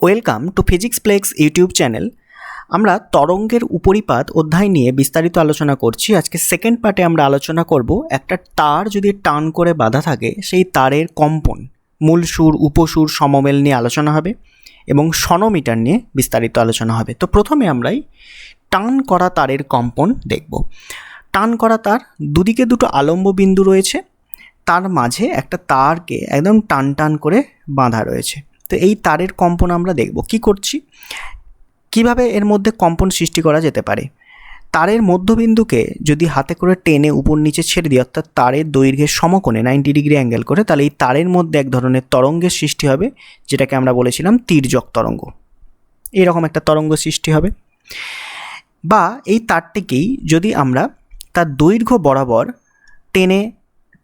Welcome to Physics Plex YouTube channel. আমরা তরঙ্গের উপরিপাত অধ্যায় নিয়ে বিস্তারিত আলোচনা করছি। আজকে সেকেন্ড পার্টে আমরা আলোচনা করব একটা তার যদি টান করে বাঁধা থাকে সেই তারের কম্পন, মূল সুর, উপসুর, সমমেল নিয়ে আলোচনা হবে এবং সনোমিটার নিয়ে বিস্তারিত আলোচনা হবে। তো প্রথমে আমরাই টান করা তারের কম্পন দেখব। টান করা তার দুদিকে দুটো আলম্ব বিন্দু রয়েছে, তার মাঝে একটা তারকে একদম টান টান করে বাঁধা রয়েছে। তো এই তারের কম্পন আমরা দেখব কি করছি, কিভাবে এর মধ্যে কম্পন সৃষ্টি করা যেতে পারে। তারের মধ্যবিন্দুকে যদি হাতে করে টেনে উপর নিচে ছেড়ে দিই, অর্থাৎ তারের দৈর্ঘ্যের সমকোণে 90 ডিগ্রি অ্যাঙ্গেল করে, তাহলে এই তারের মধ্যে এক ধরনের তরঙ্গের সৃষ্টি হবে, যেটাকে আমরা বলেছিলাম তির্যক তরঙ্গ। এইরকম একটা তরঙ্গ সৃষ্টি হবে। বা এই তারটিকেই যদি আমরা তার দৈর্ঘ্য বরাবর টেনে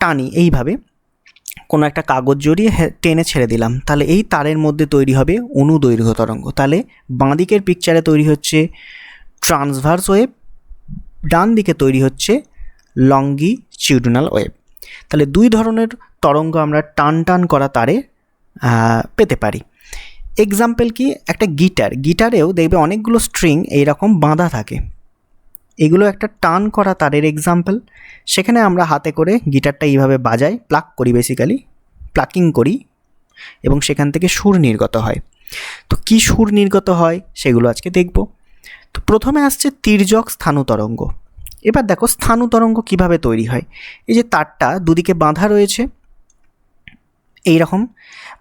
টানি, এইভাবে কোনো একটা কাগজ জড়িয়ে টেনে ছেড়ে দিলাম, তাহলে এই তারের মধ্যে তৈরি হবে অনুদৈর্ঘ্য তরঙ্গ। তাহলে বাঁ দিকের পিকচারে তৈরি হচ্ছে ট্রান্সভার্স ওয়েভ, ডান দিকে তৈরি হচ্ছে লঙ্গিটিউডিনাল ওয়েভ। তাহলে দুই ধরনের তরঙ্গ আমরা টান টান করা তারে পেতে পারি। এক্সাম্পল কি, একটা গিটারেও দেখবে অনেকগুলো স্ট্রিং এইরকম বাঁধা থাকে, এগুলো একটা টান করা তারের এক্সাম্পল। সেখানে আমরা হাতে করে গিটারটা এইভাবে বাজাই, প্লাক করি, বেসিক্যালি প্লাকিং করি, এবং সেখান থেকে সুর নির্গত হয়। তো কি সুর নির্গত হয় সেগুলো আজকে দেখব। তো প্রথমে আসছে তির্যক স্থানু তরঙ্গ। এবার দেখো স্থানু তরঙ্গ কিভাবে তৈরি হয়। এই যে তারটা দুদিকে বাঁধা রয়েছে এইরকম,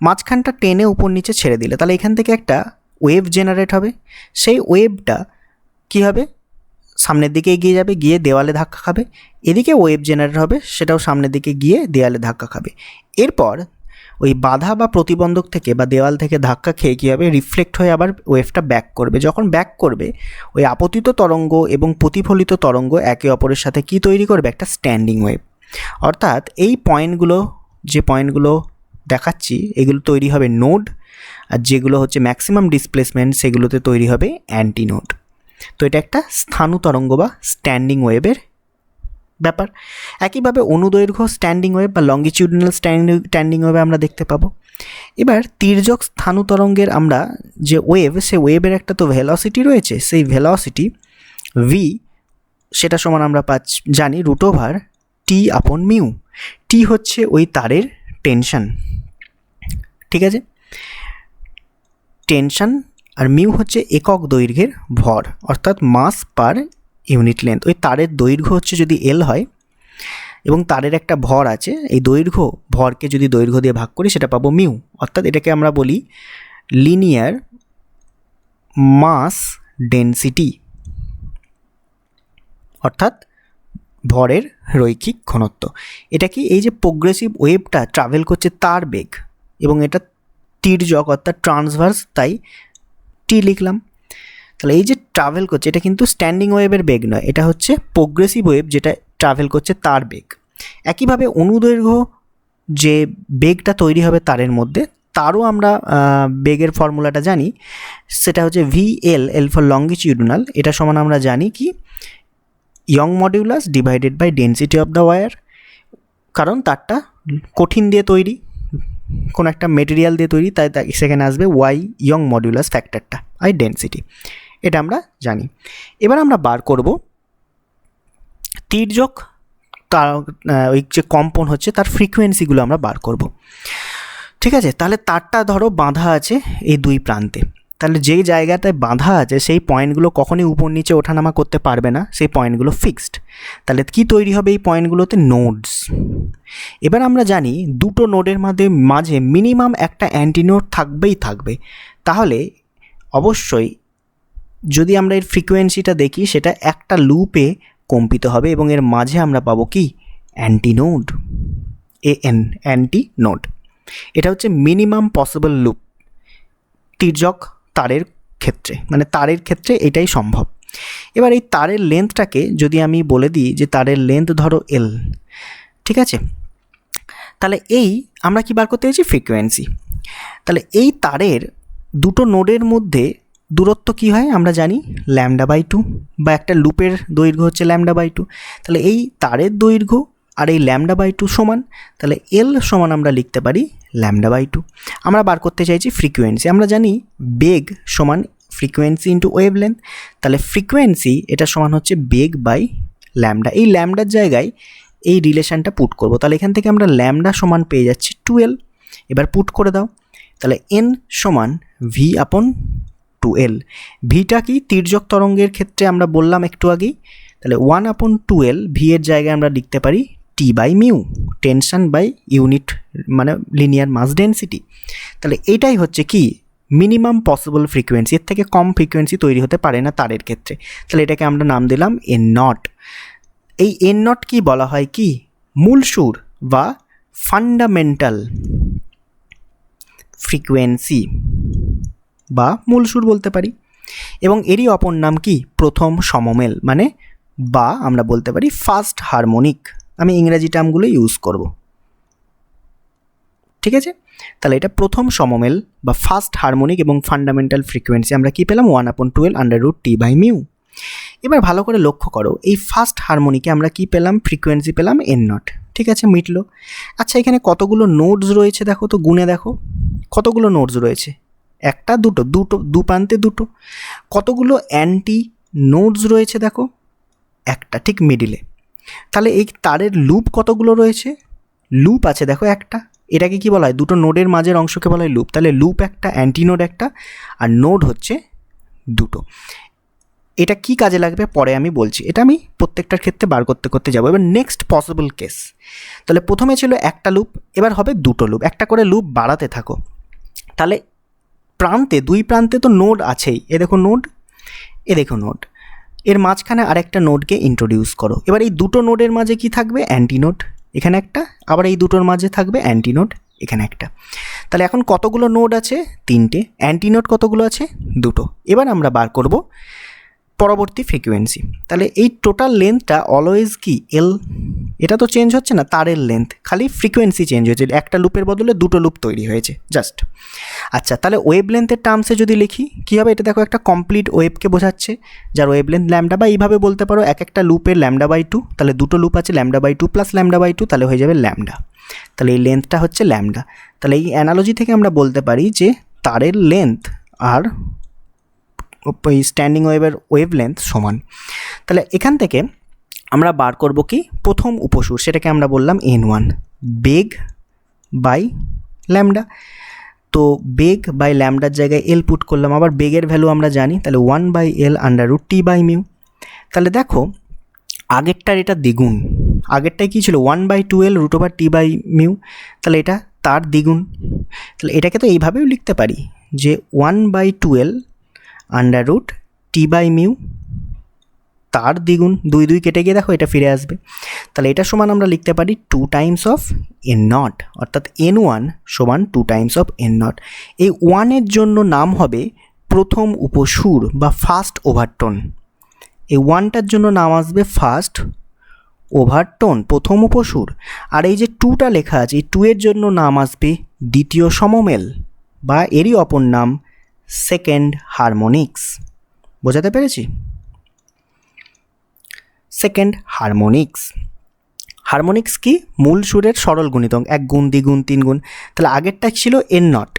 মাঝখানটা টেনে উপর নিচে ছেড়ে দিলে তাহলে এখান থেকে একটা ওয়েভ জেনারেট হবে। সেই ওয়েভটা কী হবে, সামনের দিকে এগিয়ে যাবে, গিয়ে দেওয়ালে ধাক্কা খাবে। এদিকে ওয়েভ জেনারেট হবে, সেটাও সামনের দিকে গিয়ে দেওয়ালে ধাক্কা খাবে। এরপর ওই বাধা বা প্রতিবন্ধক থেকে বা দেওয়াল থেকে ধাক্কা খেয়ে কী হবে, রিফ্লেক্ট হয়ে আবার ওয়েভটা ব্যাক করবে। যখন ব্যাক করবে, ওই আপতিত তরঙ্গ এবং প্রতিফলিত তরঙ্গ একে অপরের সাথে কি তৈরি করবে, একটা স্ট্যান্ডিং ওয়েভ। অর্থাৎ এই পয়েন্টগুলো, যে পয়েন্টগুলো দেখাচ্ছি, এগুলো তৈরি হবে নোড, আর যেগুলো হচ্ছে ম্যাক্সিমাম ডিসপ্লেসমেন্ট সেগুলোতে তৈরি হবে অ্যান্টি নোড। তো এটা একটা স্থানু তরঙ্গ বা স্ট্যান্ডিং ওয়েভের ব্যাপার। একইভাবে অনুদৈর্ঘ্য স্ট্যান্ডিং ওয়েভ বা লঙ্গিটিউডিনাল স্ট্যান্ডিং ওয়েভ আমরা দেখতে পাবো। এবার তির্যক স্থানু তরঙ্গের আমরা যে ওয়েভ, সে ওয়েভের একটা তো ভেলোসিটি রয়েছে, সেই ভেলোসিটি ভি, সেটা সমান আমরা জানি √T/μ। টি হচ্ছে ওই তারের টেনশন, ঠিক আছে, টেনশন, আর মিউ হচ্ছে একক দৈর্ঘ্যের ভর, অর্থাৎ মাস পার ইউনিট লেন্থ। ওই তারের দৈর্ঘ্য হচ্ছে যদি এল হয় এবং তারের একটা ভর আছে, এই দৈর্ঘ্য ভরকে যদি দৈর্ঘ্য দিয়ে ভাগ করি সেটা পাবো মিউ। অর্থাৎ এটাকে আমরা বলি লিনিয়ার মাস ডেনসিটি, অর্থাৎ ভরের রৈখিক ঘনত্ব। এটা কি, এই যে প্রোগ্রেসিভ ওয়েভটা ট্রাভেল করছে তার বেগ, এবং এটা তির্যক অর্থাৎ ট্রান্সভার্স, তাই টি লিখলাম। তাহলে এই যে ট্রাভেল করছে, এটা কিন্তু স্ট্যান্ডিং ওয়েভের বেগ নয়, এটা হচ্ছে প্রোগ্রেসিভ ওয়েভ যেটা ট্রাভেল করছে তার বেগ। একইভাবে অনুদৈর্ঘ্য যে বেগটা তৈরি হবে তারের মধ্যে, তারও আমরা বেগের ফর্মুলাটা জানি, সেটা হচ্ছে VL, এল ফর লঙ্গিটিউডিনাল। এটা সমান আমরা জানি কি, Young modulus divided by density of the wire. কারণ তারটা কঠিন দিয়ে তৈরি, কোনো একটা মেটেরিয়াল দিয়ে তৈরি, তাই সেখানে আসবে ওয়াই, ইয়ং মডিউলাস ফ্যাক্টরটা, আর ডেনসিটি, এটা আমরা জানি। এবার আমরা বার করব তির্যক ওই যে কম্পন হচ্ছে তার ফ্রিকোয়েন্সিগুলো আমরা বার করব, ঠিক আছে। তাহলে তারটা ধরো বাঁধা আছে এই দুই প্রান্তে, তাহলে যেই জায়গাটায় বাঁধা আছে সেই পয়েন্টগুলো কখনই উপর নিচে ওঠানামা করতে পারবে না, সেই পয়েন্টগুলো ফিক্সড। তাহলে কি তৈরি হবে এই পয়েন্টগুলোতে, নোডস। এবার আমরা জানি দুটো নোডের মাঝে মিনিমাম একটা অ্যান্টিনোড থাকবে। তাহলে অবশ্যই যদি আমরা এর ফ্রিকোয়েন্সিটা দেখি, সেটা একটা লুপে কম্পিত হবে এবং এর মাঝে আমরা পাবো কি, অ্যান্টিনোড, অ্যান্টিনোড। এটা হচ্ছে মিনিমাম পসিবল লুপ তির্যক তারের ক্ষেত্রে, মানে তারের ক্ষেত্রে এটাই সম্ভব। এবার এই তারের লেন্থটাকে যদি আমি বলে দিই যে তারের লেন্থ ধরো এল, ঠিক আছে, তাহলে এই আমরা কি বার করতে চাইছি, ফ্রিকোয়েন্সি। তাহলে এই তারের দুটো নোডের মধ্যে দূরত্ব কি হয় আমরা জানি, λ/2, বা একটা লুপের দৈর্ঘ্য হচ্ছে λ/2। তাহলে এই তারের দৈর্ঘ্য আর এই λ/2 সমান, তাহলে এল সমান আমরা লিখতে পারি λ/2। আমরা বার করতে চাইছি ফ্রিকোয়েন্সি। আমরা জানি বেগ সমান ফ্রিকোয়েন্সি ইন্টু ওয়েভলেন্থ, তাহলে ফ্রিকোয়েন্সি এটা সমান হচ্ছে বেগ বাই ল্যামডা। এই ল্যামডার জায়গায় এই রিলেশনটা পুট করব, তাহলে এখান থেকে আমরা ল্যামডা সমান পেয়ে যাচ্ছি 2L। এবার পুট করে দাও, তাহলে n সমান v/2L। ভিটা কি তির্যক তরঙ্গের ক্ষেত্রে আমরা বললাম একটু আগেই, তাহলে 1/2L ভি এর জায়গায় আমরা লিখতে পারি T/μ, টেনশন বাই ইউনিট মানে লিনিয়ার মাস ডেন্সিটি। তাহলে এইটাই হচ্ছে কি মিনিমাম পসিবল ফ্রিকোয়েন্সি, এর থেকে কম ফ্রিকোয়েন্সি তৈরি হতে পারে না তারের ক্ষেত্রে। তাহলে এটাকে আমরা নাম দিলাম n0। এই n0 কি বলা হয় কি মূল সুর বা ফান্ডামেন্টাল ফ্রিকোয়েন্সি বা মূল সুর বলতে পারি, এবং এরই অপর নাম কি প্রথম সমমেল, মানে বা আমরা বলতে পারি ফার্স্ট হারমোনিক। আমি ইংরেজি টার্মগুলো ইউজ করব, ঠিক আছে। তাহলে এটা প্রথম সমমেল বা ফার্স্ট হারমোনিক এবং ফান্ডামেন্টাল ফ্রিকোয়েন্সি আমরা কি পেলাম 1/2L √T/μ। এবার ভালো করে লক্ষ্য করো, এই ফার্স্ট হারমোনিকে আমরা কি পেলাম ফ্রিকোয়েন্সি পেলাম n0, ঠিক আছে, মিটলো। আচ্ছা এখানে কতগুলো নোডস রয়েছে দেখো তো, গুনে দেখো কতগুলো নোডস রয়েছে, একটা দুটো, দু প্রান্তে দুটো। কতগুলো অ্যান্টি নোডস রয়েছে দেখো, একটা ঠিক মিডিলে। তাহলে এই তারের লুপ কতগুলো রয়েছে, লুপ আছে দেখো একটা। এটাকে কি বলা হয়, দুটো নোডের মাঝের অংশকে বলা হয় লুপ। তাহলে লুপ একটা, অ্যান্টি নোড একটা, আর নোড হচ্ছে দুটো। এটা কি কাজে লাগবে পরে আমি বলছি, এটা আমি প্রত্যেকটার ক্ষেত্রে বার করতে করতে যাবো। এবার নেক্সট পসিবল কেস, তাহলে প্রথমে ছিল একটা লুপ, এবার হবে দুটো লুপ, একটা করে লুপ বাড়াতে থাকো। তাহলে প্রান্তে, দুই প্রান্তে তো নোড আছেই, এ দেখো নোড, এ দেখো নোড, এর মাঝখানে আরেকটা নোডকে ইন্ট্রোডিউস করো। এবার এই দুটো নোডের মাঝে কি থাকবে, অ্যান্টিনোড, এখানে একটা, আবার এই দুটোর মাঝে থাকবে অ্যান্টিনোড, এখানে একটা। তাহলে এখন কতগুলো নোড আছে, তিনটে। অ্যান্টিনোড কতগুলো আছে, দুটো। এবার আমরা বার করব পরবর্তী ফ্রিকোয়েন্সি। তাহলে এই টোটাল লেন্থটা অলওয়েজ কি এল, এটা তো চেঞ্জ হচ্ছে না তারের লেন্থ, খালি ফ্রিকোয়েন্সি চেঞ্জ হয়েছে, একটা লুপের বদলে দুটো লুপ তৈরি হয়েছে জাস্ট। আচ্ছা তাহলে ওয়েভ লেন্থের টার্মসে যদি লিখি কী হবে, এটা দেখো একটা কমপ্লিট ওয়েভকে বোঝাচ্ছে, যার ওয়েভ লেন্থ ল্যামডা, বা এইভাবে বলতে পারো এক একটা লুপের λ/2, তাহলে দুটো লুপ আছে λ/2 প্লাস λ/2, তাহলে হয়ে যাবে ল্যামডা। তাহলে এই লেন্থটা হচ্ছে ল্যামডা। তাহলে এই অ্যানালজি থেকে আমরা বলতে পারি যে তারের লেন্থ আর ওই স্ট্যান্ডিং ওয়েভের ওয়েভ লেন্থ সমান। তাহলে এখান থেকে আমরা বার করব কি প্রথম উপসুর, সেটাকে আমরা বললাম n1, বেগ বাই ল্যামডা। তো বেগ বাই ল্যামডার জায়গায় এল পুট করলাম, আবার বেগের ভ্যালু আমরা জানি, তাহলে 1/L √T/μ। তাহলে দেখো আগেরটার এটা দ্বিগুণ, আগেরটাই কী ছিল 1/2L √T/μ, তাহলে এটা তার দ্বিগুণ। তাহলে এটাকে তো এইভাবেও লিখতে পারি যে 1/2L √T/μ তার দ্বিগুণ, দুই দুই কেটে গিয়ে দেখো এটা ফিরে আসবে। তাহলে এটা সমান আমরা লিখতে পারি 2 টাইমস অফ n0, অর্থাৎ n1 সমান 2 টাইমস অফ n0। এই 1-এর জন্য নাম হবে প্রথম উপসুর বা ফার্স্ট ওভারটোন। এই 1টার জন্য নাম আসবে ফার্স্ট ওভারটোন, প্রথম উপসুর। আর এই যে 2টা লেখা আছে, এই 2-এর জন্য নাম আসবে দ্বিতীয় সমমেল, বা এরই অপর নাম সেকেন্ড হারমোনিক্স। বোঝাতে পেরেছি? Second harmonics. হারমোনিক্স কি মূল সুরের সরল গুণিতক, 1 গুণ, 2 গুণ, 3 গুণ। তাহলে আগেরটা ছিল n0,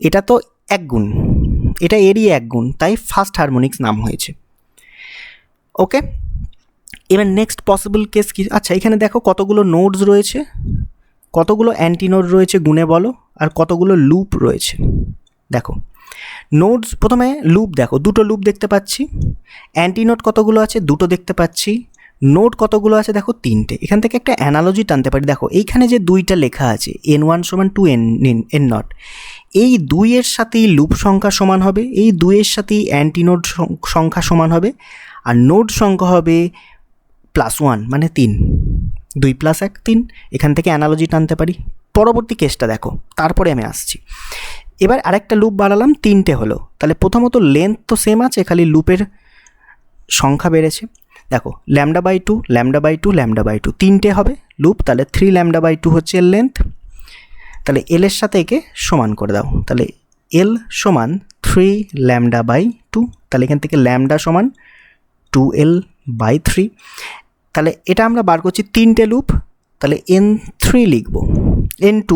এটা তো 1 গুণ, এটা এরই 1 গুণ, তাই ফার্স্ট হারমোনিক্স নাম হয়েছে। ওকে, এবার নেক্সট পসিবল কেস কি, আচ্ছা এখানে দেখো কতগুলো নোডস রয়েছে, কতগুলো অ্যান্টিনোড রয়েছে গুণে বলো, আর কতগুলো লুপ রয়েছে দেখো। নোডস প্রথমে লুপ দেখো, দুটো লুপ দেখতে পাচ্ছি। অ্যান্টিনোড কতগুলো আছে, দুটো দেখতে পাচ্ছি। নোড কতগুলো আছে দেখো, তিনটে। এখান থেকে একটা অ্যানালজি টানতে পারি, দেখো এইখানে যে 2টা লেখা আছে n1 সমান 2 n0, এই 2-এর সাথেই লুপ সংখ্যা সমান হবে, এই 2-এর সাথেই অ্যান্টিনোড সংখ্যা সমান হবে, আর নোড সংখ্যা হবে +1 মানে 3, 2 + 1 3। এখান থেকে অ্যানালজি টানতে পারি। পরবর্তী কেসটা দেখো, তারপরে আমি আসছি। এবার আরেকটা লুপ বাড়ালাম, 3টে হলো। তাহলে প্রথমত লেন্থ তো সেম আছে, খালি লুপের সংখ্যা বেড়েছে। দেখো λ/2 λ/2 λ/2 3টে হবে লুপ, তাহলে 3 λ/2 হচ্ছে এর লেন্থ। তাহলে এল এর সাথে একে সমান করে দাও, তাহলে এল সমান 3 λ/2। তাহলে এখান থেকে ল্যামডা সমান 2L/3। তাহলে এটা আমরা বার করছি 3টে লুপ, তাহলে n3 লিখব, n2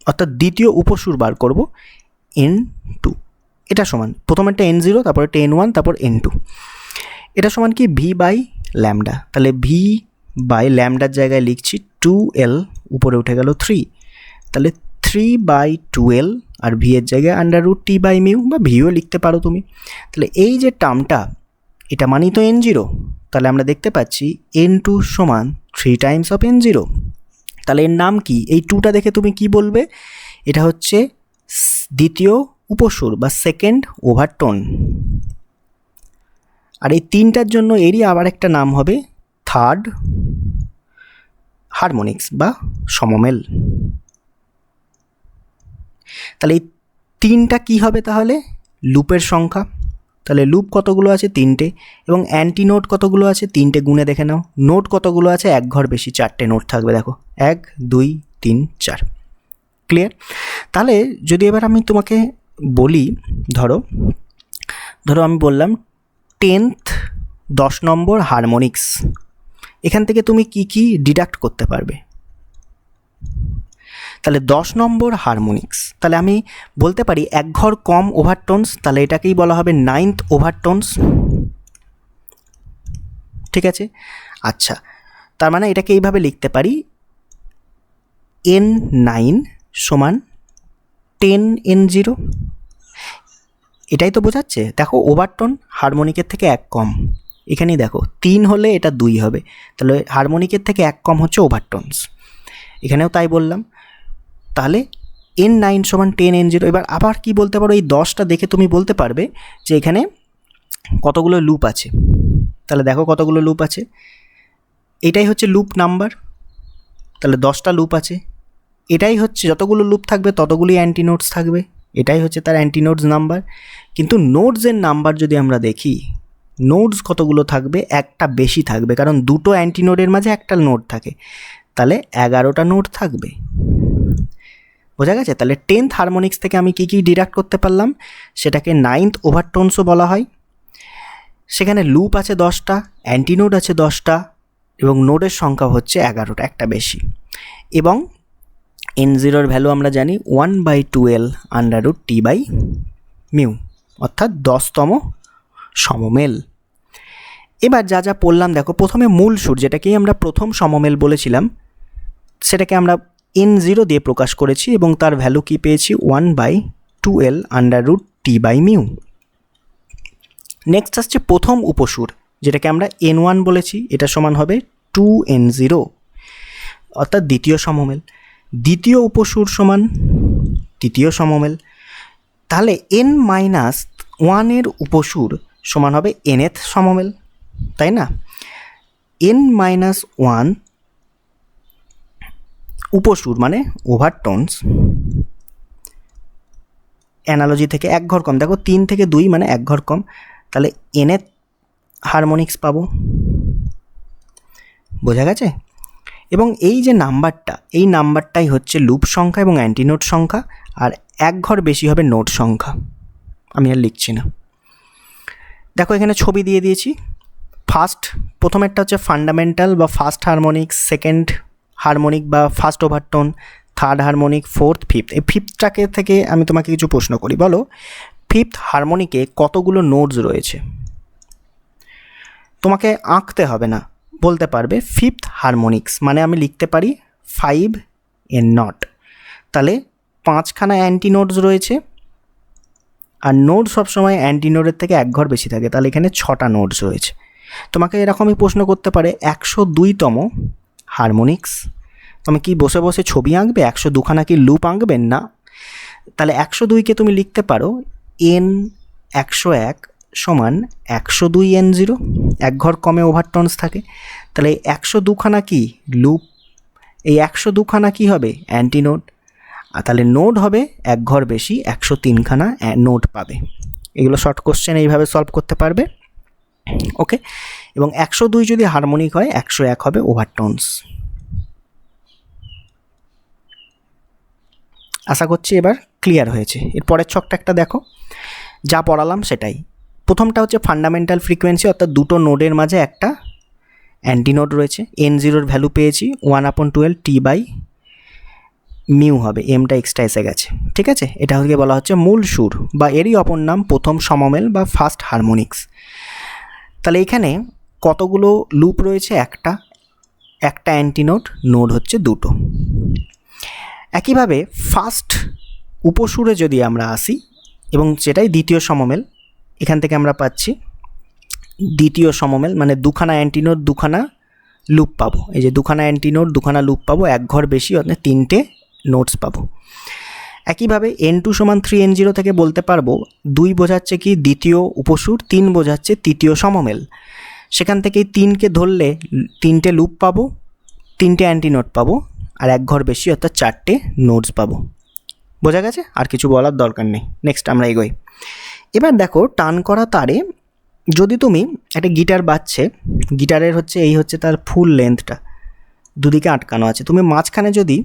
অর্থাৎ দ্বিতীয় উপসুর বার করব N2, এটা সমান প্রথমেরটা N0, তারপরে N1, তারপর N2, এটা সমান কি V বাই ল্যামডা। তাহলে V বাই ল্যামডার জায়গায় লিখছি 2L, উপরে উঠে গেল 3, তাহলে 3/12 আর V এর জায়গায় √T বাই মিউ বা ভিও লিখতে পারো তুমি। তাহলে এই যে টার্মটা, এটা মানেই তো N0, তাহলে আমরা দেখতে পাচ্ছি N2 সমান 3 টাইমস অফ N0। তাহলে এর নাম কি? এই 2টা দেখে তুমি কি বলবে? এটা হচ্ছে দ্বিতীয় উপসুর বা সেকেন্ড ওভারটোন। আর এই 3টার জন্য এরই আবার একটা নাম হবে থার্ড হারমোনিক্স বা সমমেল। তাহলে এই 3টা কি হবে? তাহলে লুপের সংখ্যা। তাহলে লুপ কতগুলো আছে? 3টে। এবং অ্যান্টি নোট কতগুলো আছে? 3টে। গুণে দেখে নাও। নোট কতগুলো আছে? এক ঘর বেশি, 4টে নোট থাকবে। দেখো 1 2 3 4। ক্লিয়ার? তাহলে যদি এবার আমি তোমাকে বলি, ধরো আমি বললাম 10th 10 নম্বর হারমোনিক্স, এখান থেকে তুমি কি কি ডিডাক্ট করতে পারবে? তাহলে 10 নম্বর হারমোনিক্স, তাহলে আমি বলতে পারি এক ঘর কম ওভারটোনস, তাহলে এটাকেই বলা হবে 9th ওভারটোনস। ঠিক আছে? আচ্ছা, তার মানে এটাকে এইভাবে লিখতে পারি N9 সমান 10N0। এটাই তো বোঝাচ্ছে। দেখো ওভারটোন হারমোনিকের থেকে এক কম, এখানেই দেখো 3 হলে এটা 2 হবে, তাহলে হারমোনিকের থেকে এক কম হচ্ছে ওভারটোনস। এখানেও তাই বললাম। তাহলে N9 সমান 10N0। এবার আবার কি বলতে পারো? এই 10টা দেখে তুমি বলতে পারবে যে এখানে কতগুলো লুপ আছে। তাহলে দেখো কতগুলো লুপ আছে, এটাই হচ্ছে লুপ নাম্বার। তাহলে 10টা লুপ আছে, এটাই হচ্ছে যতগুলো লুপ থাকবে ততগুলি অ্যান্টি নোটস থাকবে, এটাই হচ্ছে তার অ্যান্টি নোটস নাম্বার। কিন্তু নোটসের নাম্বার যদি আমরা দেখি, নোটস কতগুলো থাকবে? একটা বেশি থাকবে, কারণ দুটো অ্যান্টি নোডের মাঝে একটা নোট থাকে, তাহলে 11টা নোট থাকবে। বোঝা গেছে? তাহলে 10th হারমোনিক্স থেকে আমি কী কী ডিডাক্ট করতে পারলাম? সেটাকে 9th ওভারটোনসও বলা হয়। সেখানে লুপ আছে 10টা, অ্যান্টি নোড আছে 10টা, এবং নোডের সংখ্যা হচ্ছে 11টা, একটা বেশি। এবং N0 ভ্যালু আমরা জানি 1/2L √T বাই মিউ, অর্থাৎ 10তম সমমেল। এবার যা যা পড়লাম দেখো, প্রথমে মূল সুর, যেটাকেই আমরা প্রথম সমমেল বলেছিলাম, সেটাকে আমরা N0 দিয়ে প্রকাশ করেছি এবং তার ভ্যালু কি পেয়েছি? 1/2L √T by mu. Next আসছে প্রথম উপসুর, যেটাকে আমরা N1 বলেছি, এটা সমান হবে 2N0, অর্থাৎ দ্বিতীয় সমমেল। দ্বিতীয় উপসুর সমান তৃতীয় সমমেল। তাহলে N-1 এর উপসুর সমান হবে nth সমমেল, তাই না? N-1 উপসুর মানে ওভারটোনস, অ্যানালজি থেকে এক ঘর কম। দেখো 3 থেকে 2 মানে এক ঘর কম, তাহলে nth হারমোনিক্স পাবো। বোঝা গেছে? এবং এই যে নাম্বারটা, এই নাম্বারটাই হচ্ছে লুপ সংখ্যা এবং অ্যান্টিনোট সংখ্যা, আর এক ঘর বেশি হবে নোট সংখ্যা। আমি আর লিখছি না। দেখো এখানে ছবি দিয়ে দিয়েছি। প্রথমেরটা হচ্ছে ফান্ডামেন্টাল বা ফার্স্ট হারমোনিক, সেকেন্ড হারমোনিক বা first overtone, third harmonic, fourth, fifth. এই ফিফথটাকে থেকে আমি তোমাকে কিছু প্রশ্ন করি, বলো ফিফথ হারমোনিকে কতগুলো নোটস রয়েছে? তোমাকে আঁকতে হবে না, বলতে পারবে ফিফথ হারমোনিক্স মানে আমি লিখতে পারি 5N0। তাহলে 5খানা অ্যান্টি নোটস রয়েছে, আর নোট সবসময় অ্যান্টি নোটের থেকে এক ঘর বেশি থাকে, তাহলে এখানে 6টা নোটস রয়েছে। তোমাকে এরকমই প্রশ্ন করতে পারে 102তম হারমোনিক্স। তুমি কি বসে বসে ছবি আঁকবে? 102খানা কি লুপ আঁকবেন না? তাহলে 102কে তুমি লিখতে পারো N101 সমান 102N0, এক ঘর কমে ওভারটোনস থাকে। তাহলে 102খানা কি লুপ, এই 102খানা কি হবে? Anti note. আর তাহলে নোট হবে এক ঘর বেশি, 103খানা নোট পাবে। এগুলো শর্ট কোশ্চেন এইভাবে সলভ করতে পারবে। ওকে, এবং 102 যদি হারমোনিক হয়, 101 হবে ওভারটোনস। আশা করছি এবার ক্লিয়ার হয়েছে। এর পরের ছকটা একটা দেখো, যা পড়ালাম সেটাই। প্রথমটা হচ্ছে ফান্ডামেন্টাল ফ্রিকোয়েন্সি, অর্থাৎ দুটো নোডের মাঝে একটা অ্যান্টি নোড রয়েছে। N0 ভ্যালু পেয়েছি 1/12T বাই মিউ হবে, এমটা এক্সট্রা এসে গেছে, ঠিক আছে। এটা হচ্ছে বলা হচ্ছে মূল সুর বা এরই অপর নাম প্রথম সমমেল বা ফার্স্ট হারমোনিক্স। তাহলে এখানে কতগুলো লুপ রয়েছে? একটা অ্যান্টিনোড, নোড হচ্ছে দুটো। একইভাবে ফার্স্ট উপসুরে যদি আমরা আসি, এবং সেটাই দ্বিতীয় সমমেল, এখান থেকে আমরা পাচ্ছি দ্বিতীয় সমমেল, মানে দুখানা অ্যান্টিনোড দুখানা লুপ পাবো। এই যে দুখানা অ্যান্টিনোড দুখানা লুপ পাবো, এক ঘর বেশি, অর্থাৎ তিনটে নোটস পাবো। একইভাবে N2 = 3N0 থেকে বলতে পারবো 2 বোঝাচ্ছে কি দ্বিতীয় উপসুর, 3 বোঝাচ্ছে তৃতীয় সমমেল। সেখান থেকেই 3কে ধরলে 3টে লুপ পাবো, 3টে অ্যান্টিনোড পাবো, আর এক ঘর বেশি অর্থাৎ 4টে নোটস পাবো। বোঝা গেছে? আর কিছু বলার দরকার নেই। নেক্সট আমরা এগোই। এবার দেখো, টান করা তারে যদি তুমি একটা গিটার বাজছে, গিটারের হচ্ছে এই হচ্ছে তার ফুল লেন্থটা, দুদিকে আটকানো আছে, তুমি মাঝখানে যদি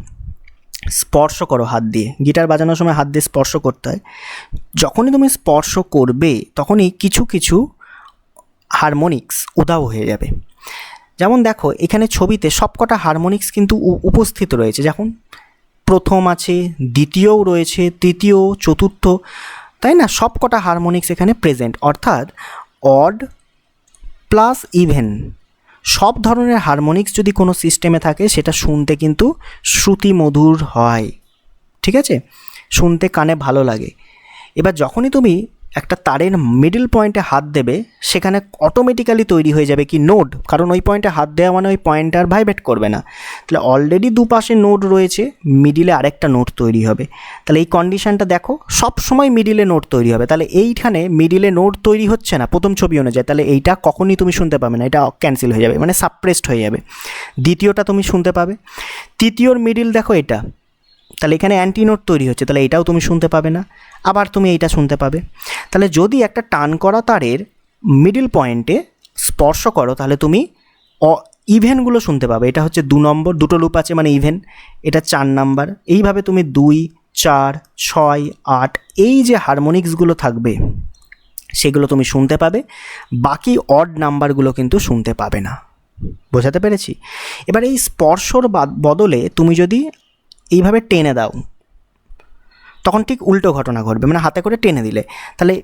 স্পর্শ করো হাত দিয়ে, গিটার বাজানোর সময় হাত দিয়ে স্পর্শ করতে হয়, যখনই তুমি স্পর্শ করবে তখনই কিছু কিছু হারমোনিক্স উধাও হয়ে যাবে। যেমন দেখো এখানে ছবিতে সবকটা হারমোনিক্স কিন্তু উপস্থিত রয়েছে, যখন প্রথম আছে, দ্বিতীয়ও রয়েছে, তৃতীয়, চতুর্থ, তাই না? সবকটা হারমোনিক্স এখানে প্রেজেন্ট, অর্থাৎ অড প্লাস ইভেন সব ধরনের হারমোনিক্স যদি কোনো সিস্টেমে থাকে সেটা শুনতে কিন্তু শ্রুতি মধুর হয়, ঠিক আছে, শুনতে কানে ভালো লাগে। এবার যখনই তুমি একটা তারের মিডল পয়েন্টে হাত দেবে, সেখানে অটোমেটিক্যালি তৈরি হয়ে যাবে কি নোড, কারণ ওই পয়েন্টে হাত দেওয়া মানে ওই পয়েন্টটা আর ভাইব্রেট করবে না। তাহলে অলরেডি দুপাশে নোড রয়েছে, মিডিলে আরেকটা নোড তৈরি হবে। তাহলে এই কন্ডিশনটা দেখো, সব সময় মিডিলে নোড তৈরি হবে। তাহলে এইখানে মিডিলে নোড তৈরি হচ্ছে না প্রথম ছবি অনুযায়ী, তাহলে এইটা কখনই তুমি শুনতে পাবে না, এটা ক্যান্সেল হয়ে যাবে, মানে সাপ্রেসড হয়ে যাবে। দ্বিতীয়টা তুমি শুনতে পাবে, তৃতীয়র মিডিল দেখো এটা, তাহলে এখানে অ্যান্টিনোড তৈরি হচ্ছে, তাহলে এটাও তুমি শুনতে পাবে না, আবার তুমি এইটা শুনতে পাবে। তাহলে যদি একটা টান করা তারের মিডল পয়েন্টে স্পর্শ করো, তাহলে তুমি ইভেনগুলো শুনতে পাবে। এটা হচ্ছে 2 নম্বর, দুটো লুপ আছে মানে ইভেন, এটা 4 নাম্বার। এইভাবে তুমি 2, 4, 6, 8 এই যে হারমোনিক্সগুলো থাকবে সেগুলো তুমি শুনতে পাবে, বাকি অড নাম্বারগুলো কিন্তু শুনতে পাবে না। বোঝাতে পেরেছি? এবার এই স্পর্শর বদলে তুমি যদি এইভাবে টেনে দাও, তখন ঠিক উল্টো ঘটনা ঘটবে, মানে হাতে করে টেনে দিলে, তাহলে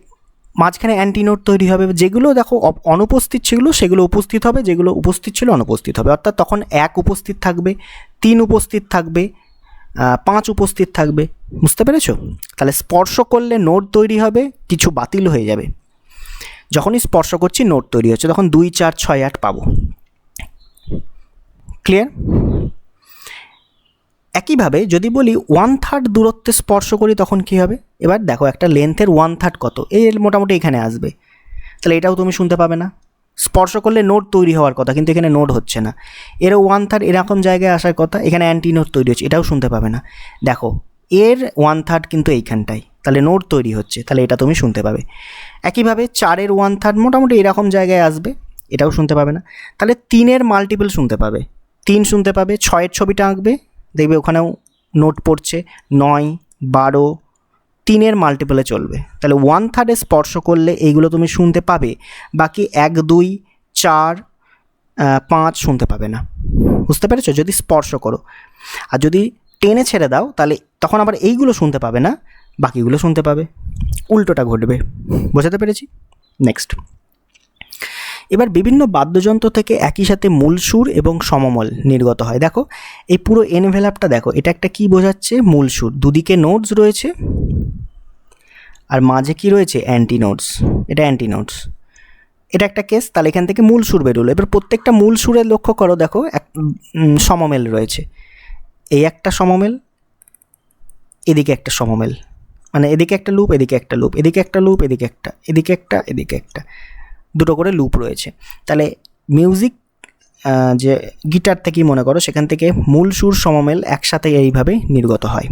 মাঝখানে অ্যান্টিনোড তৈরি হবে। যেগুলো দেখো অনুপস্থিত ছিল সেগুলো উপস্থিত হবে, যেগুলো উপস্থিত ছিল অনুপস্থিত হবে, অর্থাৎ তখন 1 উপস্থিত থাকবে, 3 উপস্থিত থাকবে, 5 উপস্থিত থাকবে। বুঝতে পেরেছো? তাহলে স্পর্শ করলে নোট তৈরি হবে, কিছু বাতিল হয়ে যাবে। যখনই স্পর্শ করছি নোট তৈরি হচ্ছে, তখন 2, 4, 6, 8 পাবো। ক্লিয়ার? একইভাবে যদি বলি 1/3 দূরত্বে স্পর্শ করি তখন কী হবে? এবার দেখো একটা লেন্থের 1/3 কত, এর মোটামুটি এখানে আসবে, তাহলে এটাও তুমি শুনতে পাবে না। স্পর্শ করলে নোট তৈরি হওয়ার কথা, কিন্তু এখানে নোট হচ্ছে না, এরও 1/3 এরকম জায়গায় আসার কথা, এখানে অ্যান্টি নোট তৈরি হচ্ছে, এটাও শুনতে পাবে না। দেখো এর 1/3 কিন্তু এইখানটাই, তাহলে নোট তৈরি হচ্ছে, তাহলে এটা তুমি শুনতে পাবে। একইভাবে 4-এর 1/3 মোটামুটি এরকম জায়গায় আসবে, এটাও শুনতে পাবে না। তাহলে 3-এর মাল্টিপল শুনতে পাবে, 3 শুনতে পাবে। 6-এর ছবিটা আঁকবে, দেখবে ওখানেও নোট পড়ছে, 9, 12, 3-এর মাল্টিপলে চলবে। তাহলে 1/3 স্পর্শ করলে এইগুলো তুমি শুনতে পাবে, বাকি 1, 2, 4, 5 শুনতে পাবে না। বুঝতে পেরেছো? যদি স্পর্শ করো, আর যদি টেনে ছেড়ে দাও তাহলে তখন আবার এইগুলো শুনতে পাবে না, বাকিগুলো শুনতে পাবে, উল্টোটা ঘটবে। বোঝাতে পেরেছি? নেক্সট, এবার বিভিন্ন বাদ্যযন্ত্র থেকে একই সাথে মূল সুর এবং সমমল নির্গত হয়। দেখো এই পুরো এনভেলাপটা দেখো, এটা একটা কি বোঝাচ্ছে? মূল সুর, দুদিকে নোটস রয়েছে আর মাঝে কি রয়েছে? অ্যান্টি নোটস, এটা অ্যান্টি নোটস, এটা একটা কেস। তাহলে এখান থেকে মূল সুর বেরোলো। এবার প্রত্যেকটা মূল সুরের লক্ষ্য করো, দেখো এক সমমেল রয়েছে, এই একটা সমমেল, এদিকে একটা সমমেল, মানে এদিকে একটা লুপ, এদিকে একটা লুপ, এদিকে একটা লুপ, এদিকে একটা, এদিকে একটা, এদিকে একটা, দুটো করে লুপ রয়েছে। তাহলে মিউজিক যে গিটার থেকেই মনে করো, সেখান থেকে মূল সুর সমমেল একসাথে এইভাবে নির্গত হয়।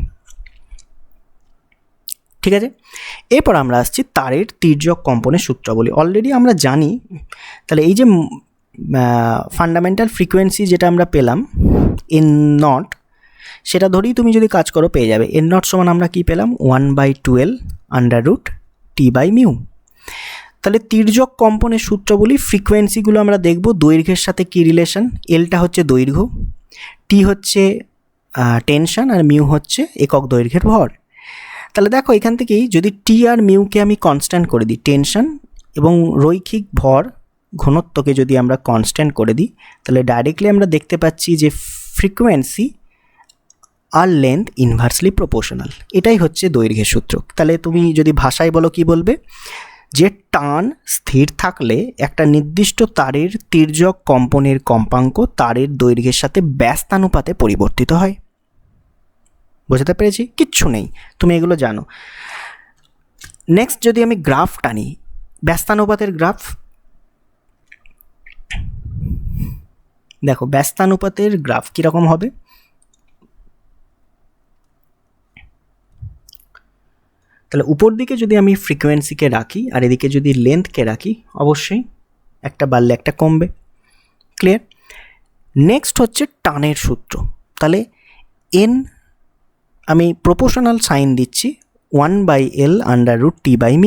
ঠিক আছে, এরপর আমরা আসছি তারের তির্যক কম্পনের সূত্রাবলী। অলরেডি আমরা জানি, তাহলে এই যে ফান্ডামেন্টাল ফ্রিকোয়েন্সি যেটা আমরা পেলাম N0, সেটা ধরেই তুমি যদি কাজ করো পেয়ে যাবে। N0 সমান আমরা কি পেলাম? 1/12 √T/μ। তাহলে তির্যক কম্পনের সূত্রাবলী, ফ্রিকোয়েন্সিগুলো আমরা দেখব, দৈর্ঘ্যের সাথে কি রিলেশন। এলটা হচ্ছে দৈর্ঘ্য, টি হচ্ছে টেনশন আর মিউ হচ্ছে একক দৈর্ঘ্যের ভর। তাহলে দেখো এখান থেকেই যদি টি আর মিউকে আমি কনস্ট্যান্ট করে দিই, টেনশন এবং রৈখিক ভর ঘনত্বকে যদি আমরা কনস্ট্যান্ট করে দিই, তাহলে ডাইরেক্টলি আমরা দেখতে পাচ্ছি যে ফ্রিকোয়েন্সি আর লেন্থ ইনভার্সলি প্রপোর্শনাল। এটাই হচ্ছে দৈর্ঘ্যের সূত্র। তাহলে তুমি যদি ভাষায় বলো কি বলবে, যে টান স্থির থাকলে একটা নির্দিষ্ট তারের তির্যক কম্পনের কম্পাঙ্ক তারের দৈর্ঘ্যের সাথে ব্যস্তানুপাতে পরিবর্তিত হয়। বোঝাতে পেরেছি? কিচ্ছু নেই, তুমি এগুলো জানো। নেক্সট যদি আমি গ্রাফ টানি, ব্যস্তানুপাতের গ্রাফ দেখো, ব্যস্তানুপাতের গ্রাফ কীরকম হবে। তাহলে উপর দিকে যদি আমি ফ্রিকোয়েন্সিকে রাখি আর এদিকে যদি লেন্থকে রাখি, অবশ্যই একটা বাড়লে একটা কমবে। ক্লিয়ার? নেক্সট হচ্ছে টানের সূত্র। তাহলে এন আমি প্রপোর্শনাল সাইন দিচ্ছি 1/L√T/μ।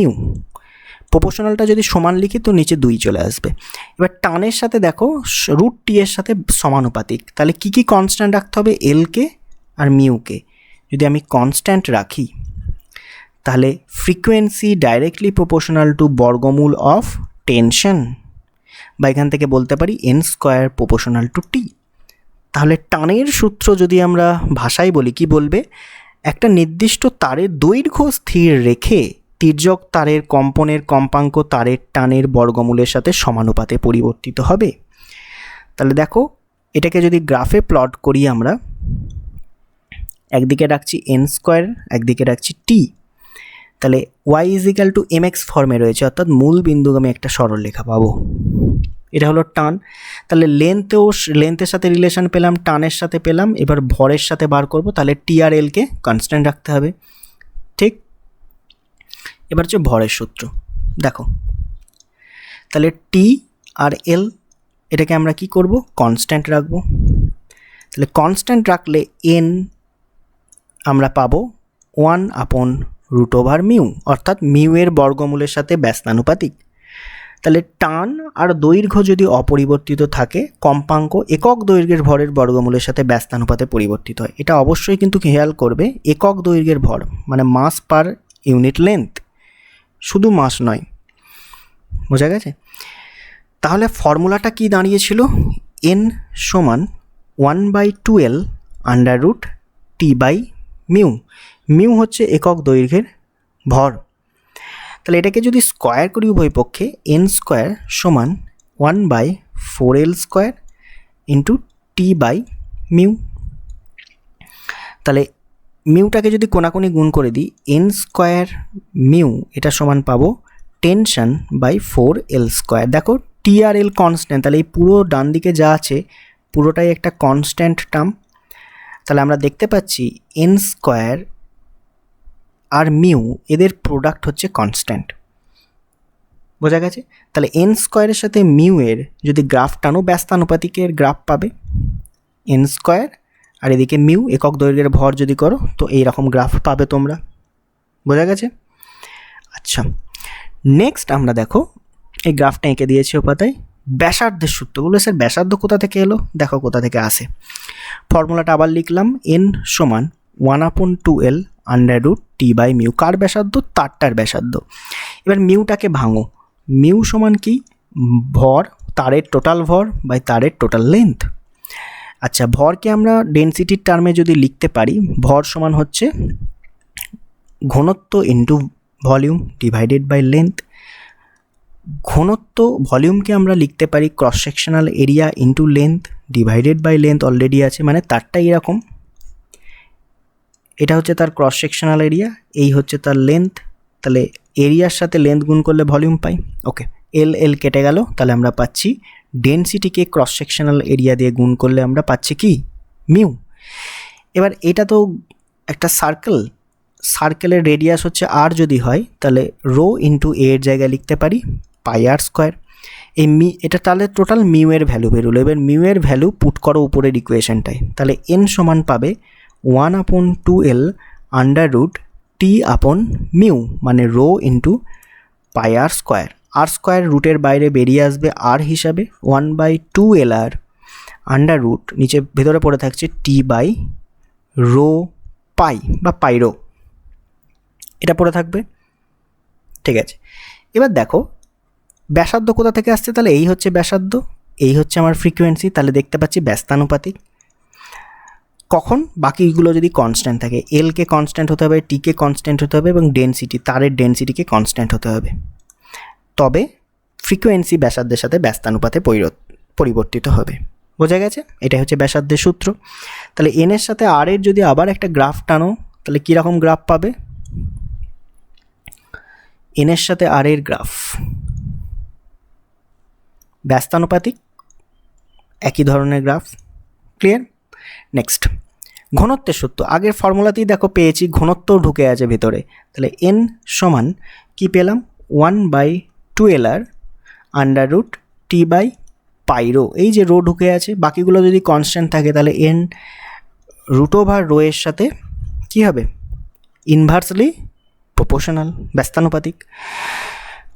প্রপোর্শনালটা যদি সমান লিখি তো নিচে 2 চলে আসবে। এবার টানের সাথে দেখো √T এর সাথে সমানুপাতিক। তাহলে কি কি কনস্ট্যান্ট রাখতে হবে? এলকে আর মিউকে যদি আমি কনস্ট্যান্ট রাখি, তাহলে ফ্রিকোয়েন্সি ডাইরেক্টলি প্রপোর্শনাল টু বর্গমূল অফ টেনশন, বা এখান থেকে বলতে পারি n² প্রপোর্শনাল টু টি। তাহলে টানের সূত্র যদি আমরা ভাষায় বলি, কি বলবে? একটা নির্দিষ্ট তারের দৈর্ঘ্য স্থির রেখে তির্যক তারের কম্পনের কম্পাঙ্ক তারের টানের বর্গমূলের সাথে সমানুপাতে পরিবর্তিত হবে। তাহলে দেখো এটাকে যদি গ্রাফে প্লট করি আমরা, একদিকে রাখছি n², একদিকে রাখছি টি। তাহলে y = mx ফর্মে রয়েছে, অর্থাৎ মূল বিন্দুগামী একটা সরলরেখা পাবো। এটা হলো টান। তাহলে লেন্থের সাথে রিলেশন পেলাম, টানের সাথে পেলাম। এবার ভরের সাথে বার করব, তাহলে টি আর এলকে কনস্ট্যান্ট রাখতে হবে। ঠিক? এবার হচ্ছে ভরের সূত্র। দেখো তাহলে টি আর এল এটাকে আমরা কি করব? কনস্ট্যান্ট রাখবো। তাহলে কনস্ট্যান্ট রাখলে এন আমরা পাবো 1/√μ, অর্থাৎ মিউ এর বর্গমূলের সাথে ব্যস্তানুপাতিক। তাহলে টান আর দৈর্ঘ্য যদি অপরিবর্তিত থাকে, কম্পাঙ্ক একক দৈর্ঘ্যের ভরের বর্গমূলের সাথে ব্যস্তানুপাতে পরিবর্তিত হয়। এটা অবশ্যই কিন্তু খেয়াল করবে, একক দৈর্ঘ্যের ভর মানে মাস পার ইউনিট লেন্থ, শুধু মাস নয়। বোঝা গেছে? তাহলে ফর্মুলাটা কি দাঁড়িয়েছিল? n = 1/2L√T/μ। মিউ হচ্ছে একক দৈর্ঘ্যের ভর। তাহলে এটাকে যদি স্কোয়ার করি উভয় পক্ষে, n² = 1/4L² × T/μ। তাহলে মিউটাকে যদি কোনাকুনি গুণ করে দিই, n² মিউ এটা সমান পাবো টেনশন/4L²। দেখো টি আর এল কনস্ট্যান্ট, তাহলে এই পুরো ডান দিকে যা আছে পুরোটাই একটা কনস্ট্যান্ট টার্ম। তাহলে আমরা দেখতে পাচ্ছি n² আর মিউ এদের প্রোডাক্ট হচ্ছে কনস্ট্যান্ট। বোঝা গেছে? তাহলে n² এর সাথে মিউ এর যদি গ্রাফ টানো, ব্যস্তানুপাতিকের গ্রাফ পাবে। n² আর এদিকে মিউ একক দৈর্ঘ্যের ভর যদি করো তো এইরকম গ্রাফ পাবে তোমরা। বোঝা গেছে? আচ্ছা, নেক্সট আমরা দেখো এই গ্রাফটা এঁকে দিয়েছি ও পাতায়। ব্যাসার্ধের সূত্রগুলো, স্যার ব্যাসার্ধ কোথা থেকে এলো? দেখো কোথা থেকে আসে। ফর্মুলাটা আবার লিখলাম, n = 1/2L√T/μ। কার ব্যাসার্ধ? তারটার ব্যাসার্ধ। এবার মিউটাকে ভাঙো। মিউ সমান কি? ভর, তারের টোটাল ভর বাই তারের টোটাল লেন্থ। আচ্ছা, ভরকে আমরা ডেনসিটির টার্মে যদি লিখতে পারি, ভর সমান হচ্ছে ঘনত্ব into volume divided by length. ঘনত্ব ভলিউমকে আমরা লিখতে পারি cross sectional area into length divided by length, already আছে, মানে তারটা এরকম। এটা হচ্ছে তার ক্রস সেকশনাল এরিয়া, এই হচ্ছে তার লেন্থ। তাহলে এরিয়ার সাথে লেন্থ গুণ করলে ভলিউম পাই। ওকে, এল এল কেটে গেল, তাহলে আমরা পাচ্ছি ডেনসিটিকে ক্রস সেকশনাল এরিয়া দিয়ে গুণ করলে আমরা পাচ্ছি কি? মিউ। এবার এটা তো একটা সার্কেলের রেডিয়াস হচ্ছে আর, যদি হয় তাহলে রো ইন্টু এ এর জায়গায় লিখতে পারি πr²। এই এটা তাহলে টোটাল মিউ এর ভ্যালু বেরোলো। এবার মিউ এর ভ্যালু পুট করো উপরের ইকুয়েশনটায়। তাহলে n সমান পাবে 1/2L√T/μ, মানে রো ইন্টু πr²। r² রুটের বাইরে বেরিয়ে আসবে আর হিসাবে, 1/2L আর আন্ডার রুট নিচে ভেতরে পড়ে থাকছে T/μ। রো পাই বা পাইরো, এটা পড়ে থাকবে। ঠিক আছে, এবার দেখো ব্যাসার্ধ কোথা থেকে আসছে, তাহলে এই হচ্ছে ব্যাসার্ধ, এই হচ্ছে আমার ফ্রিকোয়েন্সি, তাহলে দেখতে পাচ্ছি ব্যস্তানুপাতিক। কখন বাকিগুলো যদি কনস্ট্যান্ট থাকে, এলকে কনস্ট্যান্ট হতে হবে, টিকে কনস্ট্যান্ট হতে হবে এবং ডেনসিটি, তারের ডেনসিটিকে কনস্ট্যান্ট হতে হবে, তবে ফ্রিকোয়েন্সি ব্যাসার্ধের সাথে ব্যস্তানুপাতে পরিবর্তিত হবে। বোঝা গেছে? এটাই হচ্ছে ব্যাসার্ধের সূত্র। তাহলে এন এর সাথে আর এর যদি আবার একটা গ্রাফ টানো, তাহলে কীরকম গ্রাফ পাবে? এন এর সাথে আর এর গ্রাফ ব্যস্তানুপাতিক, একই ধরনের গ্রাফ। ক্লিয়ার? নেক্সট, ঘনত্বের সূত্র আগের ফর্মুলাতেই দেখো পেয়েছি, ঘনত্বও ঢুকে আছে ভিতরে। তাহলে এন সমান কি পেলাম? 1/2LR under root T by pi rho. এই যে রো ঢুকে আছে, বাকিগুলো যদি কনস্ট্যান্ট থাকে তাহলে এন রুট ওভার রো এর সাথে কী হবে? Inversely proportional, ব্যস্তানুপাতিক।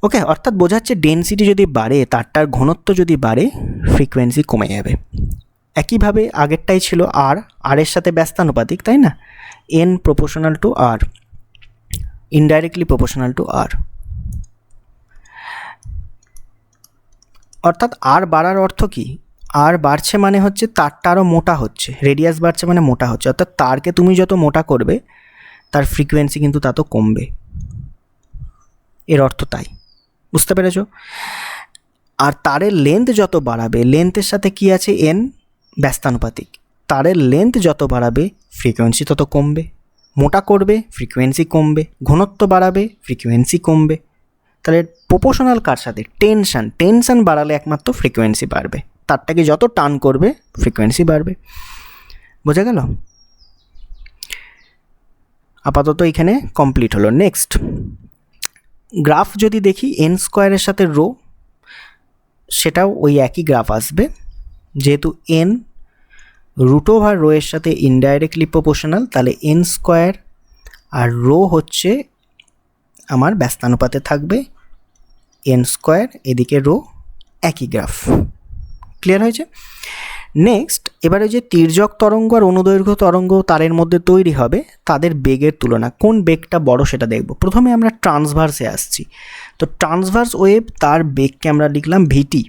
ওকে, অর্থাৎ বোঝাচ্ছে ডেনসিটি যদি বাড়ে, তারটার ঘনত্ব যদি বাড়ে, ফ্রিকোয়েন্সি কমে যাবে। একইভাবে আগেরটাই ছিল আর এর সাথে ব্যস্তানুপাতিক, তাই না? N proportional to R, indirectly proportional to R. অর্থাৎ আর বাড়ার অর্থ কি? আর বাড়ছে মানে হচ্ছে তারটা আরও মোটা হচ্ছে, রেডিয়াস বাড়ছে মানে মোটা হচ্ছে। অর্থাৎ তারকে তুমি যত মোটা করবে তার ফ্রিকোয়েন্সি কিন্তু তত কমবে, এর অর্থ তাই। বুঝতে পেরেছ? আর তারের লেন্থ যত বাড়াবে, লেন্থের সাথে কি আছে? এন, ব্যস্তানুপাতিক। তারের লেন্থ যত বাড়াবে ফ্রিকোয়েন্সি তত কমবে, মোটা করবে ফ্রিকোয়েন্সি কমবে, ঘনত্ব বাড়াবে ফ্রিকোয়েন্সি কমবে। তাহলে প্রপোর্শনাল কার সাথে? টেনশন বাড়ালে একমাত্র ফ্রিকোয়েন্সি বাড়বে, তারটাকে যত টান করবে ফ্রিকোয়েন্সি বাড়বে। বোঝা গেল? আপাতত এখানে কমপ্লিট হলো। নেক্সট, গ্রাফ যদি দেখি এন স্কোয়ারের সাথে রো, সেটাও ওই একই গ্রাফ আসবে, যেহেতু এন রুট ওভার রো এর সাথে ইনডাইরেক্টলি প্রপোর্শনাল, তাহলে এন স্কোয়ার আর রো হচ্ছে আমার ব্যস্তানুপাতে থাকবে, এন স্কোয়ার এদিকে রো, একই গ্রাফ। ক্লিয়ার হয়েছে? নেক্সট, এবারে যে তির্যক তরঙ্গ আর অনুদৈর্ঘ্য তরঙ্গ তারের মধ্যে তৈরি হবে, তাদের বেগের তুলনা, কোন বেগটা বড় সেটা দেখব। প্রথমে আমরা ট্রান্সভার্সে আসছি। তো ট্রান্সভার্স ওয়েভ, তার বেগকে আমরা লিখলাম ভিটি,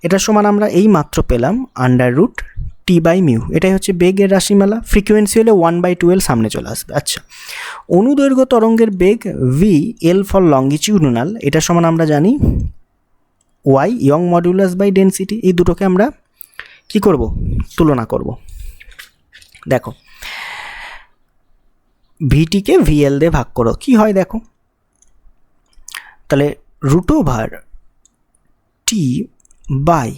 এটা সমান আমরা এই মাত্র পেলাম under root T by mu. এটাই হচ্ছে বেগের রাশিমালা। ফ্রিকোয়েন্সি হলে 1/2L সামনে চলে আসবে। আচ্ছা, অনুদৈর্ঘ্য তরঙ্গের বেগ ভি, এল ফর লঙ্গিটিউডনাল, এটা সমান আমরা জানি Y, Young modulus by density. এই দুটোকে আমরা কি করব? তুলনা করব। দেখো, ভিটিকে ভিএল দিয়ে ভাগ করো, কি হয় দেখো। তাহলে root over T by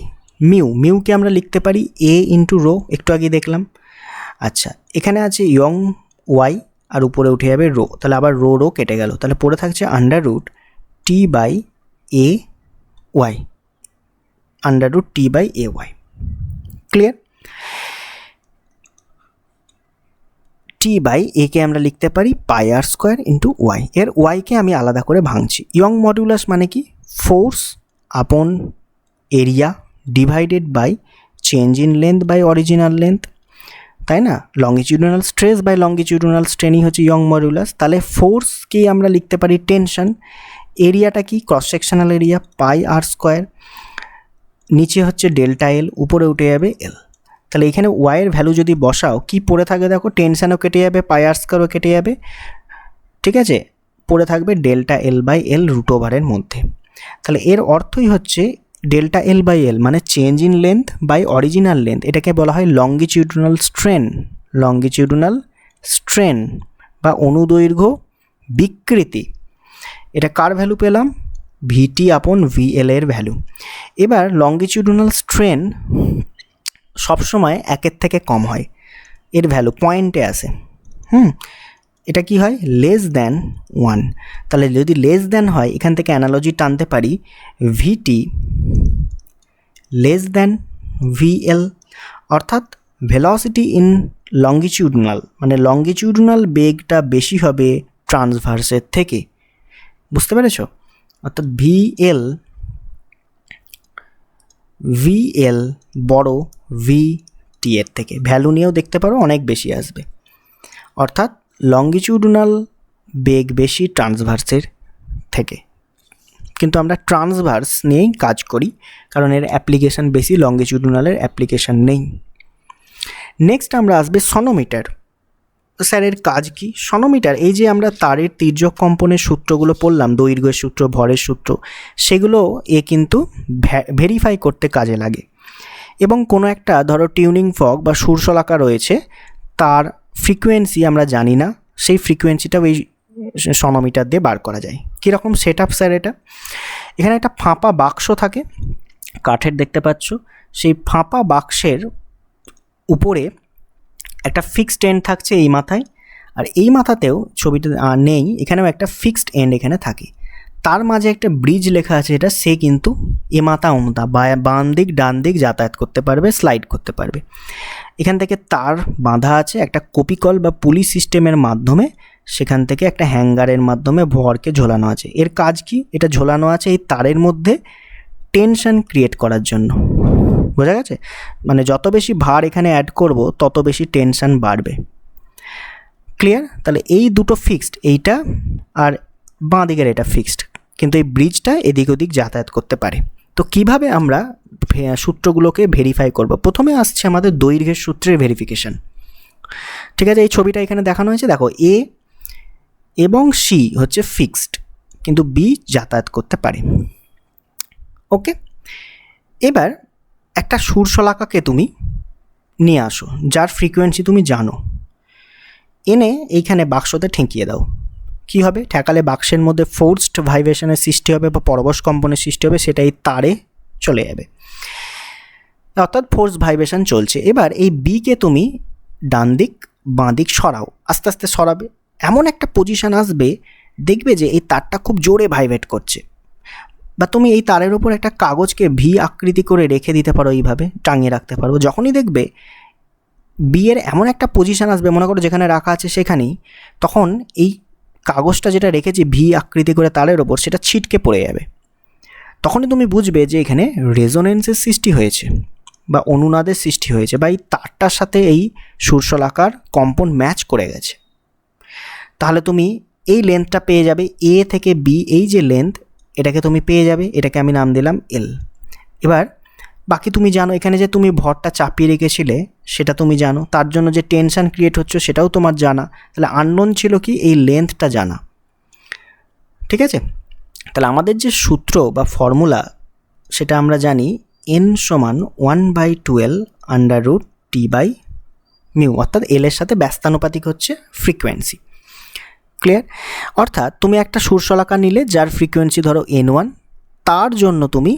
mu, মিউকে আমরা লিখতে পারি এ ইন্টু রো, একটু আগে দেখলাম। আচ্ছা, এখানে আছে ইয়ং ওয়াই আর উপরে উঠে যাবে রো, তাহলে আবার রো রো কেটে গেল, তাহলে পড়ে থাকছে under root T by A Y, under root T by A Y. Clear? T by একে আমরা লিখতে পারি pi r square into Y. এর ওয়াইকে আমি আলাদা করে ভাঙছি। ইয়ং মডুলাস মানে কি? Force upon area divided by change in length by original length, তাই না? লঙ্গিটিউডনাল স্ট্রেস বাই লঙ্গিটিউডনাল স্ট্রেনই হচ্ছে ইয়ং মডুলাস। তাহলে ফোর্সকেই আমরা লিখতে পারি টেনশন, এরিয়াটা কি? ক্রস সেকশনাল এরিয়া, পাই আর স্কোয়ার, নিচে হচ্ছে ডেল্টা এল, উপরে উঠে যাবে এল। তাহলে এখানে ওয়াইয়ের ভ্যালু যদি বসাও, কি পড়ে থাকে দেখো? টেনশনও কেটে যাবে, পাই আর স্কোয়ারও কেটে যাবে, ঠিক আছে? পড়ে থাকবে delta L by L root ওভারের মধ্যে। তাহলে এর অর্থই হচ্ছে ডেল্টা এল বাই এল মানে change in length by original length, এটাকে বলা হয় লঙ্গিটিউডনাল স্ট্রেন। লঙ্গিটিউডনাল স্ট্রেন বা অনুদৈর্ঘ্য বিকৃতি, এটা কার ভ্যালু পেলাম? ভিটি আপন ভিএল এর ভ্যালু। এবার লঙ্গিটিউডনাল স্ট্রেন সবসময় একের থেকে কম হয়, এর ভ্যালু পয়েন্টে আসে। এটা কি হয়? Less than 1। তাহলে যদি লেস দ্যান হয়, এখান থেকে অ্যানালজি টানতে পারি ভিটি লেস দ্যান ভিএল, অর্থাৎ ভেলোসিটি ইন লঙ্গিটিউডনাল মানে লঙ্গিটিউডনাল বেগটা বেশি হবে ট্রান্সভার্সের থেকে। বুঝতে পেরেছ? অর্থাৎ ভিএল বড় ভিটি এর থেকে, ভ্যালু নিয়েও দেখতে পারো অনেক বেশি আসবে। অর্থাৎ লঙ্গিটিউডিনাল বেগ বেশি ট্রান্সভার্সের থেকে, কিন্তু আমরা ট্রান্সভার্স নিয়েই কাজ করি কারণ এর অ্যাপ্লিকেশান বেশি, লঙ্গিটিউডিনালের অ্যাপ্লিকেশান নেই। নেক্সট আমরা আসবে সনোমিটার। স্যার এর কাজ কি? সনোমিটার, এই যে আমরা তারের তির্যক কম্পনের সূত্রগুলো পড়লাম, দৈর্ঘ্যের সূত্র, ভরের সূত্র, সেগুলো কিন্তু ভেরিফাই করতে কাজে লাগে। এবং কোনো একটা ধরো টিউনিং ফর্ক বা সুরশলাকা রয়েছে, তার ফ্রিকোয়েন্সি আমরা জানি না, সেই ফ্রিকোয়েন্সিটাও এই সনোমিটার দিয়ে বার করা যায়। কীরকম সেট আপ স্যার? এটা এখানে একটা ফাঁপা বাক্স থাকে, কাঠের দেখতে পাচ্ছ, সেই ফাঁপা বাক্সের উপরে একটা ফিক্সড এন্ড থাকছে এই মাথায়, আর এই মাথাতেও ছবিটা নেই, এখানেও একটা ফিক্সড এন্ড এখানে থাকে। তার মাঝে একটা ব্রিজ লেখা আছে, এটা সে কিন্তু এ মাথা ও মাথা বাম দিক ডান দিক যাতায়াত করতে পারবে, স্লাইড করতে পারবে। এখান থেকে তার বাঁধা আছে একটা কপিকল বা পুলি সিস্টেমের মাধ্যমে, সেখান থেকে একটা হ্যাঙ্গারের মাধ্যমে ভরকে ঝোলানো আছে। এর কাজ কি? এটা ঝোলানো আছে এই তারের মধ্যে টেনশন ক্রিয়েট করার জন্য। বোঝা গেছে? মানে যত বেশি ভার এখানে অ্যাড করব তত বেশি টেনশন বাড়বে। ক্লিয়ার? তাহলে এই দুটো ফিক্সড, এইটা আর বাঁ দিকের এটা ফিক্সড, কিন্তু এই ব্রিজটা এদিক ওদিক যাতায়াত করতে পারে। তো কিভাবে আমরা সূত্রগুলোকে ভেরিফাই করব? প্রথমে আসছে আমাদের দৈর্ঘ্যের সূত্রের ভেরিফিকেশন। ঠিক আছে, এই ছবিটা এখানে দেখানো হয়েছে, দেখো এ এবং সি হচ্ছে ফিক্সড, কিন্তু বি যাতায়াত করতে পারে। ওকে, এবার একটা সুরশলাকাকে তুমি নিয়ে আসো যার ফ্রিকোয়েন্সি তুমি জানো, এনে এইখানে বাক্সতে ঠেকিয়ে দাও। কি হবে? ঠেকালে বাক্সের মধ্যে ফোর্সড ভাইব্রেশনের সৃষ্টি হবে বা পরবশ কম্পনের সৃষ্টি হবে, সেটা এই তারে চলে যাবে, অর্থাৎ ফোর্স ভাইব্রেশন চলছে। এবার এই বিকে তুমি ডান দিক বাঁ দিক সরাও, আস্তে আস্তে সরাবে, এমন একটা পজিশান আসবে দেখবে যে এই তারটা খুব জোরে ভাইব্রেট করছে। বা তুমি এই তারের উপর একটা কাগজকে ভি আকৃতি করে রেখে দিতে পারো, এইভাবে টাঙিয়ে রাখতে পারো। যখনই দেখবে বিয়ের এমন একটা পজিশান আসবে, মনে করো যেখানে রাখা আছে সেখানেই, তখন এই কাগজটা যেটা রেখেছি ভি আকৃতি করে তারের ওপর, সেটা ছিটকে পড়ে যাবে। তখনই তুমি বুঝবে যে এখানে রেজোনেন্সের সৃষ্টি হয়েছে বা অনুনাদের সৃষ্টি হয়েছে, বা এই তারটার সাথে এই সুরশলাকার কম্পন ম্যাচ করে গেছে। তাহলে তুমি এই লেন্থটা পেয়ে যাবে, এ থেকে বি, এই যে লেন্থ, এটাকে তুমি পেয়ে যাবে, এটাকে আমি নাম দিলাম এল। এবার বাকি তুমি জানো, এখানে যে তুমি ভরটা চাপিয়ে রেখেছিলে সেটা তুমি জানো, তার জন্য যে টেনশন ক্রিয়েট হচ্ছে সেটাও তোমার জানা। তাহলে আননোন ছিল কি? এই লেন্থটা জানা। ঠিক আছে, তাহলে আমাদের যে সূত্র বা ফর্মুলা সেটা আমরা জানি, n সমান 1/12 √T/μ, অর্থাৎ এল এর সাথে ব্যস্তানুপাতিক হচ্ছে ফ্রিকোয়েন্সি। ক্লিয়ার? অর্থাৎ তুমি একটা সুরশলাকা নিলে যার ফ্রিকোয়েন্সি ধরো n1, তার জন্য তুমি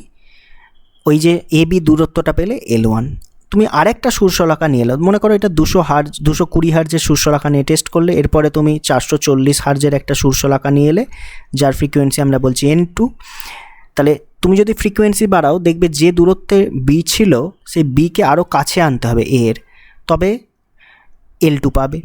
ওই যে এ বি দূরত্বটা পেলে L1। তুমি আরেকটা সুরশলাকা নিয়ে এলো, মনে করো এটা 200 হার্জ, 220 হার্জের সুরশলাকা নিয়ে টেস্ট করলে, এরপরে তুমি 440 হার্জের একটা সুরশলাকা নিয়ে এলে যার ফ্রিকোয়েন্সি আমরা বলছি n2। তাহলে তুমি যদি ফ্রিকোয়েন্সি বাড়াও, দেখবে যে দূরত্বে বি ছিল সেই বিকে আরও কাছে আনতে হবে এর, তবে L2 পাবে।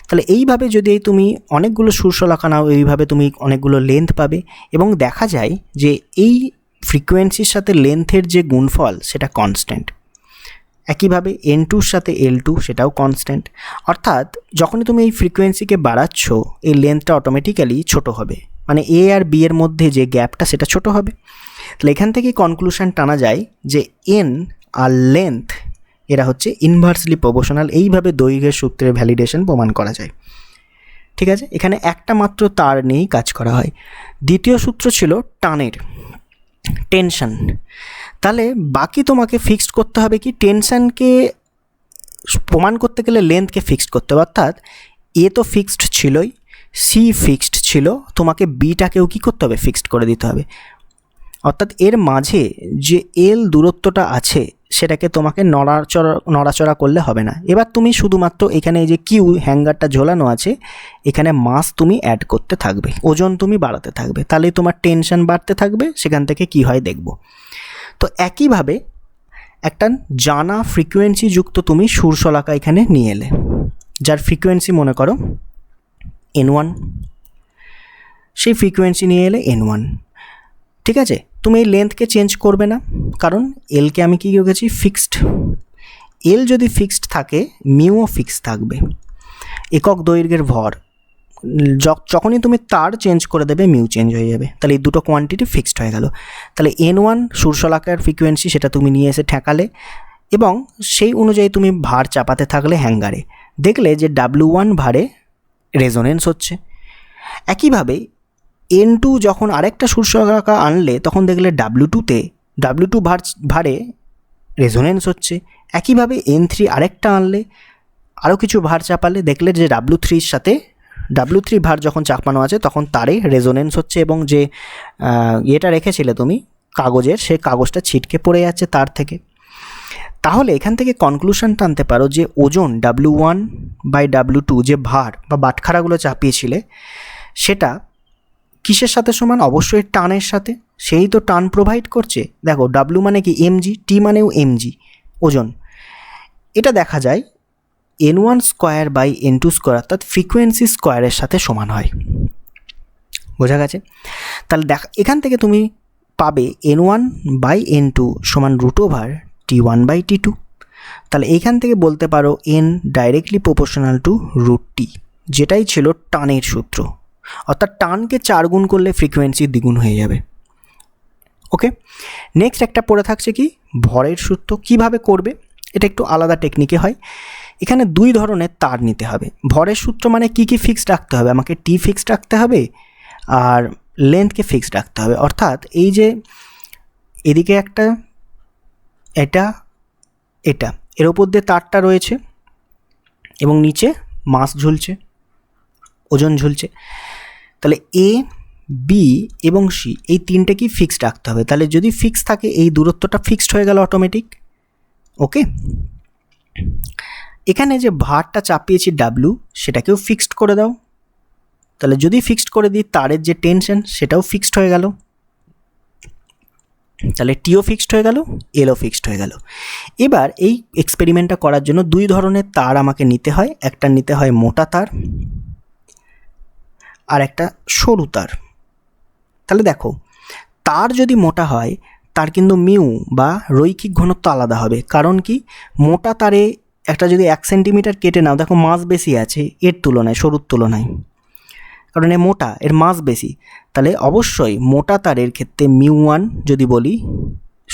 তাহলে এইভাবে যদি তুমি অনেকগুলো সুরশলাকা নাও, এইভাবে তুমি অনেকগুলো লেন্থ পাবে। এবং দেখা যায় যে এই ফ্রিকোয়েন্সির সাথে লেন্থের যে গুণফল সেটা কনস্ট্যান্ট। একইভাবে n2-র সাথে L2 সেটাও কনস্ট্যান্ট। অর্থাৎ যখনই তুমি এই ফ্রিকোয়েন্সিকে বাড়াচ্ছ, এই লেন্থটা অটোমেটিক্যালি ছোট হবে, মানে এ আর বি এর মধ্যে যে গ্যাপটা সেটা ছোট হবে। তাহলে এখান থেকে কনক্লুশন টানা যায় যে n আর লেন্থ এরা হচ্ছে ইনভার্সলি প্রপোর্শনাল। এইভাবে দৈর্ঘ্যের সূত্রের ভ্যালিডেশন প্রমাণ করা যায়। ঠিক আছে, এখানে একটা মাত্র তার নিয়েই কাজ করা হয়। দ্বিতীয় সূত্র ছিল টানের, টেনশন। তাহলে বাকি তোমাকে ফিক্সড করতে হবে কি? টেনশনকে প্রমাণ করতে গেলে লেন্থকে ফিক্সড করতে হবে। অর্থাৎ এ তো ফিক্সড ছিলই, সি ফিক্সড ছিল, তোমাকে বিটাকেও কী করতে হবে? ফিক্সড করে দিতে হবে। অর্থাৎ এর মাঝে যে এল দূরত্বটা আছে সেটাকে তোমাকে নড়াচড়া করলে হবে না। এবার তুমি শুধুমাত্র এখানে এই যে কিউ হ্যাঙ্গারটা ঝোলানো আছে, এখানে মাস তুমি অ্যাড করতে থাকবে, ওজন তুমি বাড়াতে থাকবে, তাহলে তোমার টেনশন বাড়তে থাকবে। সেখান থেকে কি হয় দেখব। তো একইভাবে একটা জানা ফ্রিকোয়েন্সি যুক্ত তুমি সুরশলাকা এখানে নিয়ে এলে, যার ফ্রিকোয়েন্সি মনে করো n1, সেই ফ্রিকোয়েন্সি নিয়ে এলে n1। ঠিক আছে, তুমি এই লেন্থকে চেঞ্জ করবে না, কারণ এলকে আমি কী রেখেছি? ফিক্সড। এল যদি ফিক্সড থাকে, মিউও ফিক্সড থাকবে। একক দৈর্ঘ্যের ভর, যখনই তুমি তার চেঞ্জ করে দেবে মিউ চেঞ্জ হয়ে যাবে। তাহলে এই দুটো কোয়ান্টিটি ফিক্সড হয়ে গেল। তাহলে N1 শূর্ষলাকার ফ্রিকোয়েন্সি, সেটা তুমি নিয়ে এসে ঠেকালে এবং সেই অনুযায়ী তুমি ভার চাপাতে থাকলে হ্যাঙ্গারে, দেখলে যে W1 ভারে রেজোনেন্স হচ্ছে। একইভাবে N2 যখন আরেকটা শূর্ষলাকা আনলে তখন দেখলে W2 ভারে রেজোনেন্স হচ্ছে। একইভাবে N3 আরেকটা আনলে, আরও কিছু ভার চাপালে দেখলে যে W3-র সাথে W3 ভার যখন চাপানো আছে তখন তারে রেজোনেন্স হচ্ছে এবং যে এটা রেখেছিলে তুমি কাগজের, সেই কাগজটা ছিটকে পড়ে যাচ্ছে তার থেকে। তাহলে এখান থেকে কনক্লুশন টানতে পারো যে ওজন W1/W2 যে ভার বা বাটখারাগুলো চাপিয়েছিলে সেটা কিসের সাথে সমান? অবশ্যই টানের সাথে। সেই তো টান প্রোভাইড করছে। দেখো W মানে কি mg, T মানেও mg ওজন। এটা দেখা যায় N1/N2 অর্থাৎ ফ্রিকোয়েন্সি স্কোয়ারের সাথে সমান হয়। বোঝা গেছে? তাহলে এখান থেকে তুমি পাবে N1/N2 সমান √T1/T2। তাহলে এইখান থেকে বলতে পারো N directly proportional to √T, যেটাই ছিল টানের সূত্র। অর্থাৎ টানকে 4 গুণ করলে ফ্রিকোয়েন্সি দ্বিগুণ হয়ে যাবে। ওকে, নেক্সট একটা পড়ে থাকছে কি ভরের সূত্র। কিভাবে করবে? এটা একটু আলাদা টেকনিকে হয়। এখানে 2 ধরনের তার নিতে হবে। ভরের সূত্র মানে কি ফিক্সড রাখতে হবে? আমাকে T ফিক্সড রাখতে হবে আর লেন্থকে ফিক্সড রাখতে হবে। অর্থাৎ এই যে এদিকে একটা, এটা এর ওপর দিয়ে তারটা রয়েছে এবং নিচে মাস ঝুলছে, ওজন ঝুলছে। তাহলে A, B এবং C এই তিনটে কি ফিক্সড রাখতে হবে। তাহলে যদি ফিক্স থাকে এই দূরত্বটা ফিক্সড হয়ে গেল অটোমেটিক। ওকে, এখানে যে ভারটা চাপিয়েছি W সেটাকেও ফিক্সড করে দাও। তাহলে যদি ফিক্সড করে দিই তারের যে টেনশন সেটাও ফিক্সড হয়ে গেল। তাহলে টিও ফিক্সড হয়ে গেল, এলও ফিক্সড হয়ে গেল। এবার এই এক্সপেরিমেন্টটা করার জন্য 2 ধরনের তার আমাকে নিতে হয়। একটা নিতে হয় মোটা তার আর একটা সরু তার। তাহলে দেখো তার যদি মোটা হয় তার কিন্তু মিউ বা রৈখিক ঘনত্ব আলাদা হবে। কারণ কি, মোটা তারে একটা যদি 1 সেন্টিমিটার কেটে নাও, দেখো মাস বেশি আছে এর তুলনায়, সরুর তুলনায়, কারণ এ মোটা, এর মাস বেশি। তাহলে অবশ্যই মোটা তারের ক্ষেত্রে μ1 যদি বলি,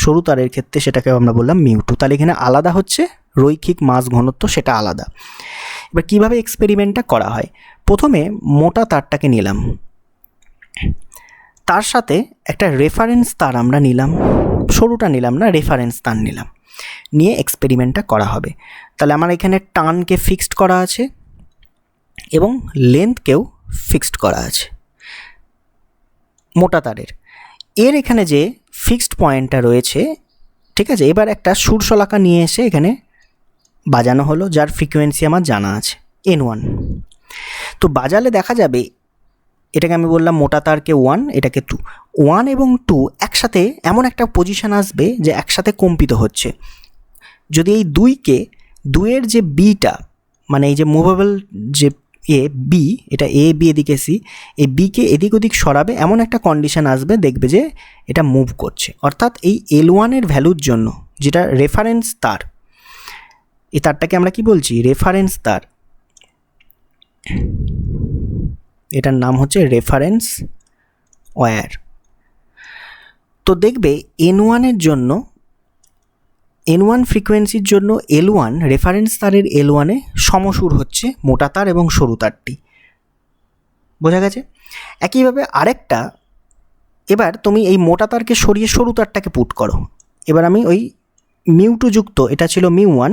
সরু তারের ক্ষেত্রে সেটাকে আমরা বললাম μ2। তাহলে এখানে আলাদা হচ্ছে রৈখিক মাস ঘনত্ব, সেটা আলাদা। এবার কিভাবে এক্সপেরিমেন্টটা করা হয়? প্রথমে মোটা তারটাকে নিলাম, তার সাথে একটা রেফারেন্স তার আমরা নিলাম, সরুটা নিলাম না, রেফারেন্স তার নিলাম, নিয়ে এক্সপেরিমেন্টটা করা হবে। তাহলে আমার এখানে টানকে ফিক্সড করা আছে এবং লেন্থকেও ফিক্সড করা আছে মোটা তারের। এর এখানে যে ফিক্সড পয়েন্টটা রয়েছে, ঠিক আছে, এবার একটা শূর্ষলাকা নিয়ে এসে এখানে বাজানো হলো, যার ফ্রিকোয়েন্সি আমার জানা আছে N1। তো বাজালে দেখা যাবে, এটাকে আমি বললাম মোটা তারকে 1, এটাকে 2। 1 এবং 2 একসাথে এমন একটা পজিশান আসবে যে একসাথে কম্পিত হচ্ছে। যদি এই 2-এর যে বিটা, মানে এই যে মুভেবল যে বি, এটা এ বি এদিকে সি, এই বিকে এদিক ওদিক সরাবে, এমন একটা কন্ডিশন আসবে, দেখবে যে এটা মুভ করছে। অর্থাৎ এই L1-এর ভ্যালুর জন্য, যেটা রেফারেন্স তার, এই তারটাকে আমরা কি বলছি? রেফারেন্স তার। এটার নাম হচ্ছে রেফারেন্স ওয়্যার। তো দেখবে N1-এর জন্য, N1 ফ্রিকোয়েন্সির জন্য L1, রেফারেন্স তারের L1-এ সমসুর হচ্ছে মোটা তার এবং সরু তারটি। বোঝা গেছে? একইভাবে আরেকটা, এবার তুমি এই মোটা তারকে সরিয়ে সরু তারটাকে পুট করো। এবার আমি ওই μ2 যুক্ত, এটা ছিল μ1,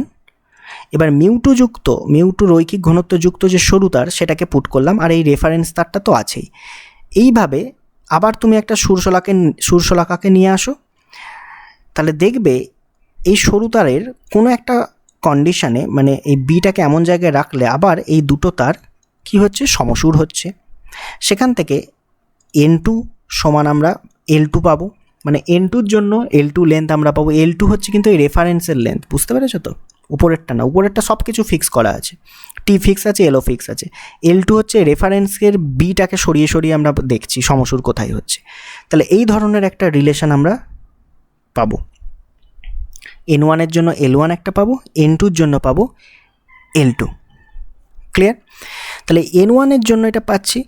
এবার μ2 যুক্ত, μ2 রৈখিক ঘনত্ব যুক্ত যে সরু তার সেটাকে পুট করলাম, আর এই রেফারেন্স তারটা তো আছেই। এইভাবে আবার তুমি একটা শূর্ষলাকাকে নিয়ে আসো। তাহলে দেখবে এই সরু তারের কোনো একটা কন্ডিশানে, মানে এই বিটাকে এমন জায়গায় রাখলে আবার এই দুটো তার কি হচ্ছে? সমসুর হচ্ছে। সেখান থেকে N2 সমান আমরা L2 পাবো, মানে N2-র জন্য L2 লেন্থ আমরা পাবো। L2 হচ্ছে কিন্তু এই রেফারেন্সের লেন্থ, বুঝতে পেরেছো তো? উপরেরটা না, উপরেরটা সব কিছু ফিক্স করা আছে, টি ফিক্স আছে, এলও ফিক্স আছে। L2 হচ্ছে রেফারেন্সের বিটাকে সরিয়ে সরিয়ে আমরা দেখছি সমসুর কোথায় হচ্ছে। তাহলে এই ধরনের একটা রিলেশন আমরা পাবো। N1-এর জন্য L1 একটা পাবো, N2-র জন্য পাবো L2। ক্লিয়ার? তাহলে N1 এর জন্য এটা পাচ্ছি।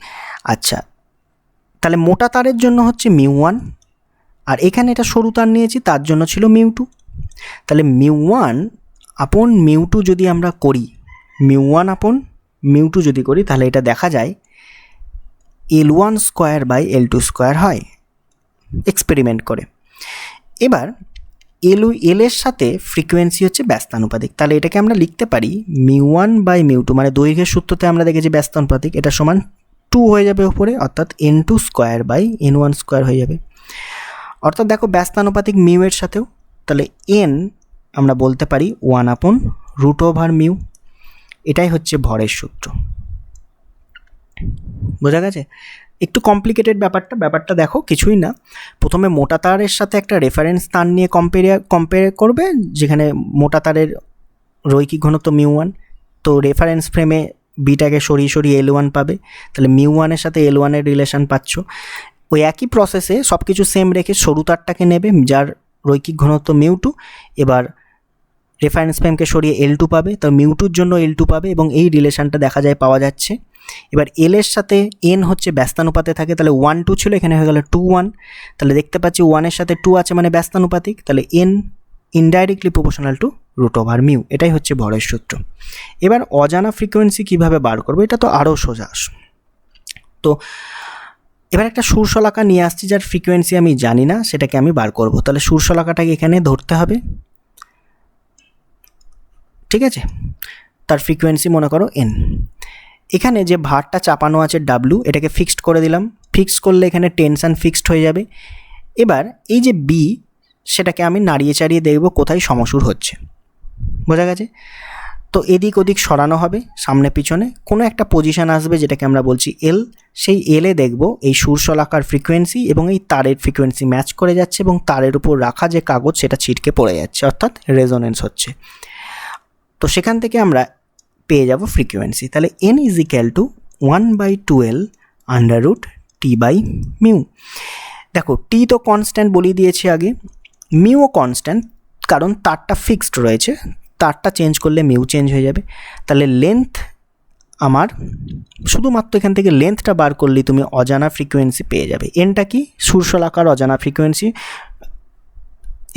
আচ্ছা, তাহলে মোটা তারের জন্য হচ্ছে μ1, আর এখানে এটা সরু তার নিয়েছি তার জন্য ছিল μ2। তাহলে μ1 আপন μ2 যদি আমরা করি, μ1 আপন μ2 যদি করি, তাহলে এটা দেখা যায় L1 square by L2 square হয় এক্সপেরিমেন্ট করে। এবার এল এর সাথে ফ্রিকোয়েন্সি হচ্ছে ব্যস্তানুপাতিক, তাহলে এটাকে আমরা লিখতে পারি μ1 বাই μ2, মানে দৈর্ঘ্যের সূত্রতে আমরা দেখেছি ব্যস্তানুপাতিক, এটা সমান 2 হয়ে যাবে উপরে, অর্থাৎ N2 square by N1 square হয়ে যাবে। অর্থাৎ দেখো ব্যস্তানুপাতিক মিউ এর সাথেও, তাহলে N আমরা বলতে পারি 1/√μ। এটাই হচ্ছে ভরের সূত্র। বোঝা গেছে? একটু কমপ্লিকেটেড ব্যাপারটা দেখো, কিছুই না। প্রথমে মোটা তারের সাথে একটা রেফারেন্স তার নিয়ে কম্পেয়ার করবে, যেখানে মোটা তারের রৈখিক ঘনত্ব μ1, তো রেফারেন্স ফ্রেমে বিটাকে সরিয়ে L1 পাবে, তাহলে μ1 এর সাথে L1 এর রিলেশন পাচ্ছ। ওই একই প্রসেসে সব কিছু সেম রেখে সরু তারটাকে নেবে যার রৈখিক ঘনত্ব μ2, এবার রেফারেন্স ফ্রেমকে সরিয়ে L2 পাবে, তো μ2-র জন্য L2 পাবে, এবং এই রিলেশনটা দেখা যায় পাওয়া যাচ্ছে। এবার এল এর সাথে N হচ্ছে ব্যস্তানুপাতে থাকে, তাহলে 1 2 ছিল, এখানে হয়ে গেল 2 1, তাহলে দেখতে পাচ্ছি 1 এর সাথে 2 আছে মানে ব্যস্তানুপাতিক, তাহলে N ইনডাইরেক্টলি প্রপোর্শনাল টু √μ। এটাই হচ্ছে ভরের সূত্র। এবার অজানা ফ্রিকোয়েন্সি কিভাবে বার করবো, এটা তো আরও সোজা। তো এবার একটা সুরশলাকা নিয়ে আসছি যার ফ্রিকোয়েন্সি আমি জানি না, সেটাকে আমি বার করব। তাহলে সুরশলাকাটাকে এখানে ধরতে হবে, ঠিক আছে? তার ফ্রিকোয়েন্সি মনে করো N। এখানে যে ভারটা চাপানো আছে W, এটাকে ফিক্সড করে দিলাম। ফিক্সড করলে এখানে টেনশান ফিক্সড হয়ে যাবে। এবার এই যে B, সেটাকে আমি নাড়িয়ে চাড়িয়ে দেখব কোথায় সমসুর হচ্ছে। বোঝা গেছে? তো এদিক ওদিক সরানো হবে, সামনে পিছনে কোনো একটা পজিশান আসবে যেটাকে আমরা বলছি L। সেই L-এ দেখব এই সুরশলাকার ফ্রিকোয়েন্সি এবং এই তারের ফ্রিকোয়েন্সি ম্যাচ করে যাচ্ছে, এবং তারের উপর রাখা যে কাগজ সেটা ছিটকে পড়ে যাচ্ছে, অর্থাৎ রেজোনেন্স হচ্ছে। তো সেখান থেকে আমরা পেয়ে যাব ফ্রিকোয়েন্সি। তাহলে N is equal to 1/2L √T/μ। দেখো টি তো কনস্ট্যান্ট বলিয়ে দিয়েছি আগে, মিউও কনস্ট্যান্ট, কারণ তারটা ফিক্সড রয়েছে, তারটা চেঞ্জ করলে মিউ চেঞ্জ হয়ে যাবে। তাহলে লেন্থ আমার শুধুমাত্র এখান থেকে লেন্থটা বার করলেই তুমি অজানা ফ্রিকোয়েন্সি পেয়ে যাবে। এনটা কি? সুরশলাকার অজানা ফ্রিকোয়েন্সি,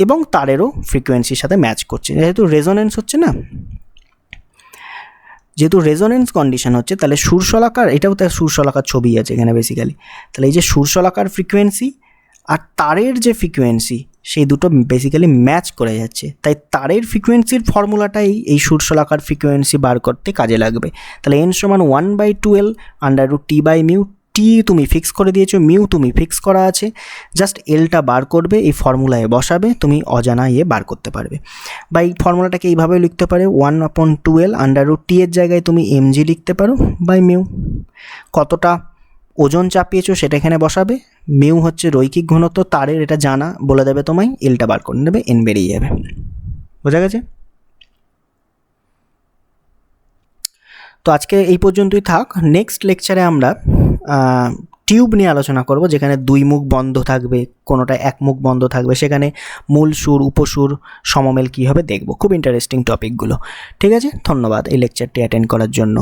এবং তারেরও ফ্রিকোয়েন্সির সাথে ম্যাচ করছে, যেহেতু রেজোনেন্স হচ্ছে না, যেহেতু রেজোনেন্স কন্ডিশন হচ্ছে, তাহলে সুরশলাকার, এটাও তার সুরশলাকার ছবি আছে এখানে বেসিক্যালি। তাহলে এই যে সুরশলাকার ফ্রিকোয়েন্সি আর তারের যে ফ্রিকোয়েন্সি, সেই দুটো বেসিক্যালি ম্যাচ করে যাচ্ছে, তাই তারের ফ্রিকোয়েন্সির ফর্মুলাটাই এই সুরশলাকার ফ্রিকোয়েন্সি বার করতে কাজে লাগবে। তাহলে N সমান 1/2L √T/μ। টি তুমি ফিক্স করে দিয়েছো, মিউ তুমি ফিক্স করা আছে, জাস্ট এলটা বার করবে, এই ফর্মুলায় বসাবে, তুমি অজানা বার করতে পারবে। বা এই ফর্মুলাটাকে এইভাবে লিখতে পারে 1/2L √T এর জায়গায় তুমি mg লিখতে পারো বাই মিউ। কতটা ওজন চাপিয়েছো সেটা এখানে বসাবে, মিউ হচ্ছে রৈখিক ঘনত্ব তারের, এটা জানা, বলে দেবে তোমায়, এলটা বার করে নেবে, এন বেরিয়ে যাবে। বোঝা গেছে? তো আজকে এই পর্যন্তই থাক। নেক্সট লেকচারে আমরা টিউব নিয়ে আলোচনা করব, যেখানে 2 মুখ বন্ধ থাকবে, কোনোটা 1 মুখ বন্ধ থাকবে, সেখানে মূল সুর উপসুর সমমেল কী হবে দেখব। খুব ইন্টারেস্টিং টপিকগুলো। ঠিক আছে, ধন্যবাদ এই লেকচারটি অ্যাটেন্ড করার জন্য।